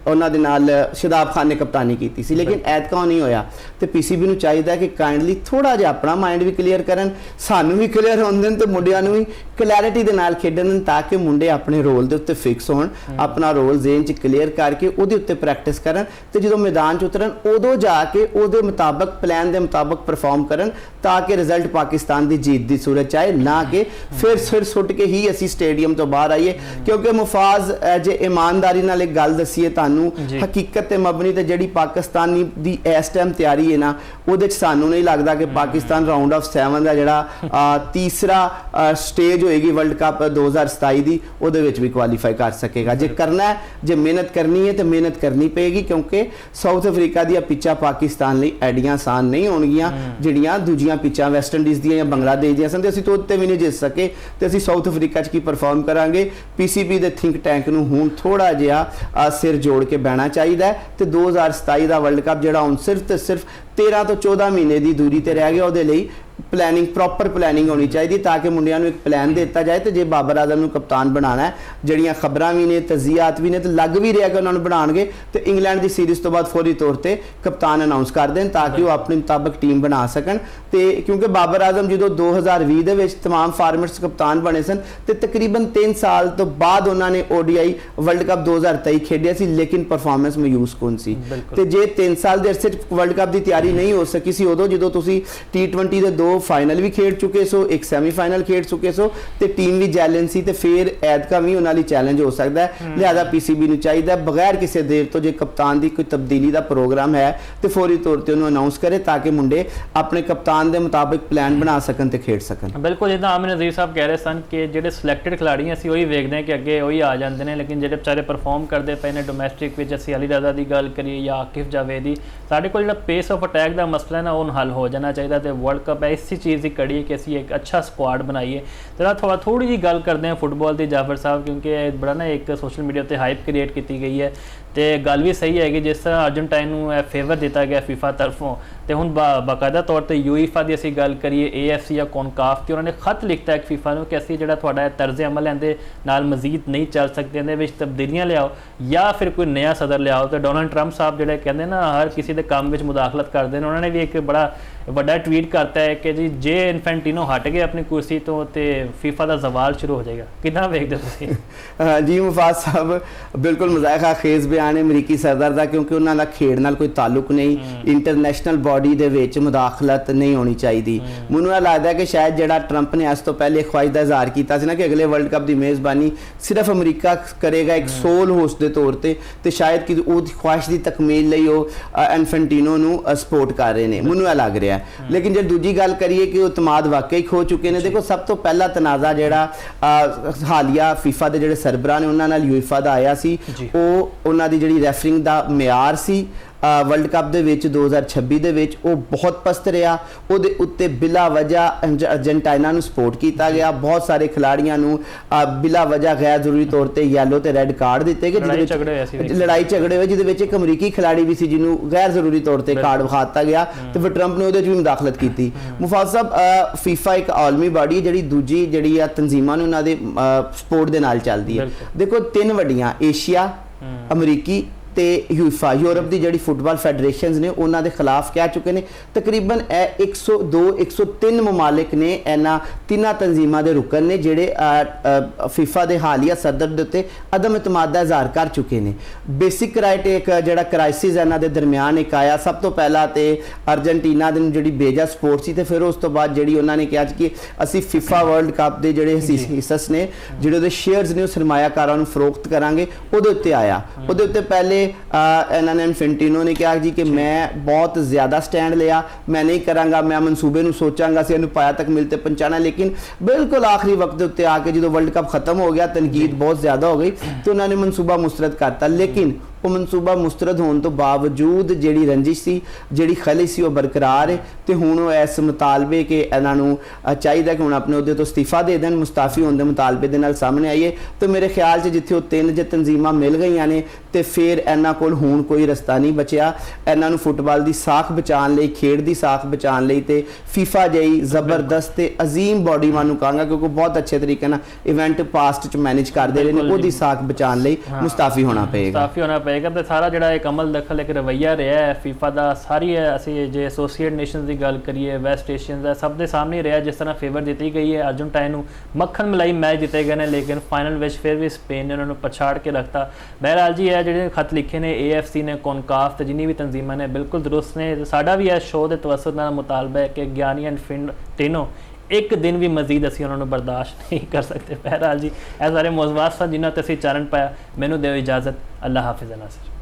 उन्होंने दे नाल शदाब खान ने कप्तानी की थी, लेकिन ऐतका नहीं होया। तो PCB नूं चाहिए कि काइंडली थोड़ा जिहा अपना माइंड भी क्लीयर करन, सानूं भी क्लीयर होण देण ते मुंडियां नूं भी क्लैरिटी दे नाल खेडण, ताकि मुंडे अपने रोल दे उत्ते फिक्स होण, अपना रोल ज़हन च क्लीयर करके उहदे उत्ते प्रैक्टिस करन, ते जदों मैदान च उतरन उदों जाके उहदे मुताबक प्लान दे मुताबक परफॉर्म करन, ताकि रिजल्ट पाकिस्तान की जीत की सूरत च आए, ना कि फिर सिर सुट के ही असीं स्टेडियम तो बाहर आइए। क्योंकि मुफाज जे ईमानदारी नाल एक गल दसीए हकीकत ते मबनी ते जिहड़ी पाकिस्तानी दी इस टाइम तैयारी है ना, उहदे च सानूं नहीं लगदा कि पाकिस्तान राउंड ऑफ 7 का जिहड़ा तीसरा स्टेज होएगी वर्ल्ड कप 2027 दी, उहदे विच भी क्वालीफाई कर सकेगा। जे करना है, जे मेहनत करनी है तो मेहनत करनी पेगी, क्योंकि साउथ अफ्रीका दी पिचा पाकिस्तान लई एडियां आसान नहीं होणगियां जिहड़ियां दूजियां पिचा वैस्ट इंडीज़ दियां या बंगलादेश दियां सन। ते असीं तो उत्ते भी नहीं जित सके, तो असीं साउथ अफ्रीका च की परफॉर्म करांगे। PCB दे थिंक टैंक नूं हुण थोड़ा जिहा सिर जोड़ के बहना चाहिए। तो 2027 का वर्ल्ड कप जिहड़ा हुण सिर्फ तो सिर्फ 13 तो 14 महीने की दूरी पर रह गया, उहदे लई प्लैनिंग प्रॉपर प्लैनिंग होनी चाहिए, ताकि मुंडियां नूं एक प्लान दिता जाए। तो जे बाबर आजम नूं कप्तान बनाना है, जड़ियाँ खबरां भी ने, तजियात भी ने, तो लग भी रहा कि उन्होंने बनाएंगे, तो इंग्लैंड की सीरीज़ तो बाद फौरी तौर पर कप्तान अनाउंस कर दें, ताकि वो अपने मुताबिक टीम बना सकन। तो क्योंकि बाबर आजम जो 2020 के तमाम फॉर्मेट्स कप्तान बने सन, तो तकरीबन 3 साल तो बाद उन्होंने ODI वर्ल्ड कप 2023 खेडिया सी, लेकिन परफॉर्मेंस मायूस कौन सी। तो जे 3 साल के अरसे वर्ल्ड कप की तैयारी नहीं हो सकी सी, उदों जो तुसीं T20 के 2 फाइनल भी खेड चुके सो, एक सैमीफाइनल खेड चुके सो, तो टीम भी जैलेंस सी, तो फिर ऐतका भी उन्होंने चैलेंज हो सकता है। लिहाजा PCB नूं चाहिए बगैर किसी देर तो जे कप्तान की कोई तब्दीली का प्रोग्राम है तो फौरी तौर पर उन्होंने अनाउंस करे, ताकि मुंडे अपने कप्तान के मुताबिक प्लान बना सकन ते खेड सकन। बिल्कुल जिद्दां आमिर नज़ीर साहब कह रहे सन कि जिहड़े सिलेक्टेड खिलाड़ी असीं वही वेखदे हैं कि अगे वही आ जाते हैं, लेकिन जिहड़े बेचारे परफॉर्म करते पे ने डोमैसटिक विच, असीं अली रज़ा की गल करिए या आकिफ जावेदी, साडे कोल जिहड़ा पेस ऑफ अटैक का मसला है ना, वो हल हो जाना चाहिए। तो वर्ल्ड कप है इसी चीज़ की कड़ी है कि असीं एक अच्छा स्क्वाड बनाइए। तो थोड़ी जी गल करते हैं फुटबॉल की जाफर साहब, क्योंकि बड़ा ना एक सोशल मीडिया पर हाइप क्रिएट की गई है, तो गल भी सही है कि जिस तरह अर्जेंटाइन नूं फेवर दिता गया FIFA तरफों, तो हुण बाकायदा तौर पर UEFA की असीं गल करिए, AFC या कॉनकाफ की, उन्होंने खत लिखता है FIFA नूं कि असीं जिहड़ा तुहाडा तर्ज अमल है इहदे नाल मजीद नहीं चल सकते, इहदे विच तब्दीलियां लियाओ या फिर कोई नया सदर लियाओ। तो डोनाल्ड ट्रंप साहब जिहड़े कहंदे ना हर किसी के काम में मुदाखलत करते हैं, उन्होंने भी एक बड़ा बड़ा ट्वीट करता है कि जी जे इन्फेंटिनो हट गए अपनी कुर्सी तो FIFA का जवाल शुरू हो जाएगा। कितना वेखदे तुसीं? जी मुफाज साहब बिल्कुल मज़ाक़ा खेज़ बयान ਬਿਆਨ ਹੈ ਅਮਰੀਕੀ ਸਦਰ ਦਾ, ਕਿਉਂਕਿ ਉਹਨਾਂ ਦਾ ਖੇਡ ਨਾਲ ਕੋਈ ਤਾਲੁਕ ਨਹੀਂ, ਇੰਟਰਨੈਸ਼ਨਲ ਬਾਡੀ ਦੇ ਵਿੱਚ ਮੁਦਾਖਲਤ ਨਹੀਂ ਹੋਣੀ ਚਾਹੀਦੀ। ਮੈਨੂੰ ਇਹ ਲੱਗਦਾ ਕਿ ਸ਼ਾਇਦ ਜਿਹੜਾ ਟਰੰਪ ਨੇ ਅੱਜ ਤੋਂ ਪਹਿਲੇ ਖਵਾਇਸ਼ ਦਾ ਇਜ਼ਹਾਰ ਕੀਤਾ ਸੀ ਨਾ ਕਿ ਅਗਲੇ ਵਰਲਡ ਕੱਪ ਦੀ ਮੇਜ਼ਬਾਨੀ ਸਿਰਫ ਅਮਰੀਕਾ ਕਰੇਗਾ ਇੱਕ ਸੋਲ ਹੋਸਟ ਦੇ ਤੌਰ ਤੇ ਸ਼ਾਇਦ ਕਿ ਉਹਦੀ ਖਵਾਇਸ਼ ਦੀ ਤਕਮੀਲ ਲਈ ਉਹ ਇਨਫੈਂਟਿਨੋ ਨੂੰ ਸਪੋਰਟ ਕਰ ਰਹੇ ਨੇ, ਮੈਨੂੰ ਇਹ ਲੱਗ ਰਿਹਾ। ਲੇਕਿਨ ਜੇ ਦੂਜੀ ਗੱਲ ਕਰੀਏ ਕਿ ਉਹ ਇਤਮਾਦ ਵਾਕਈ ਖੋ ਚੁੱਕੇ ਨੇ, ਦੇਖੋ ਸਭ ਤੋਂ ਪਹਿਲਾ ਤਨਾਜ਼ਾ ਜਿਹੜਾ ਹਾਲੀਆ ਫੀਫਾ ਦੇ ਜਿਹੜੇ ਸਰਬਰਾਹ ਨੇ ਉਹਨਾਂ ਨਾਲ ਯੂਫਾ ਦਾ ਆਇਆ ਸੀ, ਉਹ ਉਹਨਾਂ ਦੀ ਜਿਹੜੀ ਰੈਫਰਿੰਗ ਦਾ ਮਿਆਰ ਸੀ ਵਰਲਡ ਕੱਪ ਦੇ ਵਿੱਚ 2026 ਦੇ ਵਿੱਚ ਉਹ ਬਹੁਤ ਪਸਤ ਰਿਹਾ। ਉਹਦੇ ਉੱਤੇ ਬਿਲਾ ਵਜ੍ਹਾ ਅਰਜਨਟਾਈਨਾ ਨੂੰ ਸਪੋਰਟ ਕੀਤਾ ਗਿਆ, ਬਹੁਤ ਸਾਰੇ ਖਿਲਾੜੀਆਂ ਨੂੰ ਬਿਲਾ ਵਜ੍ਹਾ ਗੈਰ ਜ਼ਰੂਰੀ ਤੌਰ ਤੇ ਯੈਲੋ ਤੇ ਰੈੱਡ ਕਾਰਡ ਦਿੱਤੇ ਗਏ, ਲੜਾਈ ਝਗੜੇ ਹੋਏ ਜਿਹਦੇ ਵਿੱਚ ਇੱਕ ਅਮਰੀਕੀ ਖਿਲਾੜੀ ਵੀ ਸੀ ਜਿਹਨੂੰ ਗੈਰ ਜ਼ਰੂਰੀ ਤੌਰ ਤੇ ਕਾਰਡ ਵਿਖਾ ਦਿੱਤਾ ਗਿਆ ਤੇ ਫਿਰ ਟਰੰਪ ਨੇ ਉਹਦੇ 'ਚ ਵੀ ਮੁਦਾਖਲਤ ਕੀਤੀ। ਮੁਫਾਜ਼ ਸਾਹਿਬ, ਫੀਫਾ ਇੱਕ ਆਲਮੀ ਬਾਡੀ ਜਿਹੜੀ ਦੂਜੀ ਜਿਹੜੀ ਆ ਤਨਜ਼ੀਮਾਂ ਨੇ ਉਹਨਾਂ ਦੇ ਸਪੋਰਟ ਦੇ ਨਾਲ ਚੱਲਦੀ ਹੈ। ਦੇਖੋ ਤਿੰਨ ਵੱਡੀਆਂ ਏਸ਼ੀਆ, ਅਮਰੀਕੀ ਤੇ ਯੂਫਾ ਯੂਰਪ ਦੀ ਜਿਹੜੀ ਫੁੱਟਬਾਲ ਫੈਡਰੇਸ਼ਨਸ ਨੇ ਉਹਨਾਂ ਦੇ ਖਿਲਾਫ ਕਹਿ ਚੁੱਕੇ ਨੇ। ਤਕਰੀਬਨ ਇਹ 102-103 ਮਮਾਲਿਕ ਨੇ ਇਹਨਾਂ ਤਿੰਨਾਂ ਤਨਜ਼ੀਮਾਂ ਦੇ ਰੁਕਨ ਨੇ ਜਿਹੜੇ ਫੀਫਾ ਦੇ ਹਾਲੀਆ ਸਦਰ ਦੇ ਉੱਤੇ ਅਦਮ ਇਤਮਾਦ ਦਾ ਇਜ਼ਹਾਰ ਕਰ ਚੁੱਕੇ ਨੇ। ਬੇਸਿਕ ਰਾਈਟ ਇੱਕ ਜਿਹੜਾ ਕ੍ਰਾਈਸਿਸ ਇਹਨਾਂ ਦੇ ਦਰਮਿਆਨ ਇੱਕ ਆਇਆ, ਸਭ ਤੋਂ ਪਹਿਲਾਂ ਤੇ ਅਰਜਨਟੀਨਾ ਦੇ ਜਿਹੜੀ ਬੇਜਾ ਸਪੋਰਟ ਸੀ ਤੇ ਫਿਰ ਉਸ ਤੋਂ ਬਾਅਦ ਜਿਹੜੀ ਉਹਨਾਂ ਨੇ ਕਿਹਾ ਕਿ ਅਸੀਂ ਫੀਫਾ ਵਰਲਡ ਕੱਪ ਦੇ ਜਿਹੜੇ ਹਿੱਸਸ ਨੇ ਜਿਹੜੇ ਉਹਦੇ ਸ਼ੇਅਰਸ ਨੇ ਉਹ ਸਰਮਾਇਆਕਾਰਾਂ ਨੂੰ ਫਰੋਖਤ ਕਰਾਂਗੇ, ਉਹਦੇ ਉੱਤੇ ਆਇਆ। ਉਹਦੇ ਉੱਤੇ ਪਹਿਲੇ ਇਹਨਾਂ ਨੇ ਇਨਫੈਂਟਿਨੋ ਨੇ ਕਿਹਾ ਜੀ ਕਿ ਮੈਂ ਬਹੁਤ ਜ਼ਿਆਦਾ ਸਟੈਂਡ ਲਿਆ, ਮੈਂ ਨਹੀਂ ਕਰਾਂਗਾ, ਮੈਂ ਮਨਸੂਬੇ ਨੂੰ ਸੋਚਾਂਗਾ ਸੀ ਇਹਨੂੰ ਪਾਇਆ ਤੱਕ ਮਿਲ ਤੇ ਪਹੁੰਚਾਣਾ। ਲੇਕਿਨ ਬਿਲਕੁਲ ਆਖਰੀ ਵਕਤ ਦੇ ਉੱਤੇ ਆ ਕੇ ਜਦੋਂ ਵਰਲਡ ਕੱਪ ਖਤਮ ਹੋ ਗਿਆ ਤਨਕੀਦ ਬਹੁਤ ਜ਼ਿਆਦਾ ਹੋ ਗਈ ਤੇ ਉਹਨਾਂ ਨੇ ਮਨਸੂਬਾ ਮੁਸਤਰਦ ਕਰਤਾ। ਲੇਕਿਨ ਉਹ ਮਨਸੂਬਾ ਮੁਸਤਰਦ ਹੋਣ ਤੋਂ ਬਾਵਜੂਦ ਜਿਹੜੀ ਰੰਜਿਸ਼ ਸੀ, ਜਿਹੜੀ ਖਲੀ ਸੀ, ਉਹ ਬਰਕਰਾਰ ਹੈ ਤੇ ਹੁਣ ਉਹ ਇਸ ਮੁਤਾਲਬੇ ਕਿ ਇਹਨਾਂ ਨੂੰ ਚਾਹੀਦਾ ਕਿ ਹੁਣ ਆਪਣੇ ਅਹੁਦੇ ਤੋਂ ਅਸਤੀਫਾ ਦੇ ਦੇਣ, ਮੁਸਤਾਫੀ ਹੋਣ ਦੇ ਮੁਤਾਲਬੇ ਦੇ ਨਾਲ ਸਾਹਮਣੇ ਆਈਏ। ਤੇ ਮੇਰੇ ਖਿਆਲ 'ਚ ਜਿੱਥੇ ਉਹ ਤਿੰਨ ਜੇ ਤਨਜ਼ੀਮਾਂ ਮਿਲ ਗਈਆਂ ਨੇ ਤੇ ਫਿਰ ਇਹਨਾਂ ਕੋਲ ਹੁਣ ਕੋਈ ਰਸਤਾ ਨਹੀਂ ਬਚਿਆ। ਇਹਨਾਂ ਨੂੰ ਫੁੱਟਬਾਲ ਦੀ ਸਾਖ ਬਚਾਉਣ ਲਈ, ਖੇਡ ਦੀ ਸਾਖ ਬਚਾਉਣ ਲਈ ਤੇ ਫੀਫਾ ਜਿਹੀ ਜ਼ਬਰਦਸਤ ਤੇ ਅਜ਼ੀਮ ਬਾਡੀ ਨੂੰ ਕਹਾਂਗਾ ਕਿਉਂਕਿ ਬਹੁਤ ਅੱਛੇ ਤਰੀਕੇ ਨਾਲ ਇਵੈਂਟ ਪਾਸਟ 'ਚ ਮੈਨੇਜ ਕਰਦੇ ਰਹੇ ਨੇ, ਉਹਦੀ ਸਾਖ ਬਚਾਉਣ ਲਈ ਮੁਸਤਾਫੀ ਹੋਣਾ ਪਏਗਾ। ਤੇ ਸਾਰਾ ਜਿਹੜਾ ਇੱਕ ਅਮਲ ਦਖਲ ਇੱਕ ਰਵੱਈਆ ਰਿਹਾ ਹੈ ਫੀਫਾ ਦਾ, ਸਾਰੀ ਅਸੀਂ ਜੇ ਐਸੋਸੀਏਟ ਨੇਸ਼ਨਸ ਦੀ ਗੱਲ ਕਰੀਏ, ਵੈਸਟ ਏਸ਼ੀਅਨ ਦਾ, ਸਭ ਦੇ ਸਾਹਮਣੇ ਰਿਹਾ ਜਿਸ ਤਰ੍ਹਾਂ ਫੇਵਰ ਦਿੱਤੀ ਗਈ ਹੈ। ਅਰਜਨਟਾਈਨ ਨੂੰ ਮੱਖਣ ਮਲਾਈ ਮੈਚ ਜਿੱਤੇ ਗਏ ਨੇ, ਲੇਕਿਨ ਫਾਈਨਲ ਵਿੱਚ ਫਿਰ ਵੀ ਸਪੇਨ ਨੇ ਉਹਨਾਂ ਨੂੰ ਪਛਾੜ ਕੇ ਰੱਖਤਾ। ਬਹਿਰਹਾਲ ਜੀ ਇਹ ਜਿਹੜੇ ਖਤ ਲਿਖੇ ਨੇ AFC ਨੇ, ਕੌਨਕਾਫ ਤੇ ਜਿੰਨੀ ਵੀ ਤਨਜ਼ੀਮਾਂ ਨੇ ਬਿਲਕੁਲ ਦਰੁਸਤ ਨੇ। ਸਾਡਾ ਵੀ ਇਹ ਸ਼ੋਅ ਦੇ ਤਵੱਸਤ ਨਾਲ ਮੁਤਾਲਬਾ ਹੈ ਕਿ ਗਿਆਨੀ ਇਨਫੈਂਟਿਨੋ ਇੱਕ ਦਿਨ ਵੀ ਮਜ਼ੀਦ ਅਸੀਂ ਉਹਨਾਂ ਨੂੰ ਬਰਦਾਸ਼ਤ ਨਹੀਂ ਕਰ ਸਕਦੇ। ਬਹਿਰਹਾਲ ਜੀ ਇਹ ਸਾਰੇ ਮੌਜ਼ੂਆਤ ਸਨ ਜਿਨ੍ਹਾਂ ਤੇ ਅਸੀਂ ਚਾਨਣ ਪਾਇਆ। ਮੈਨੂੰ ਦਿਓ ਇਜਾਜ਼ਤ, ਅੱਲਾ ਹਾਫਿਜ਼ ਨਾਸਿਰ।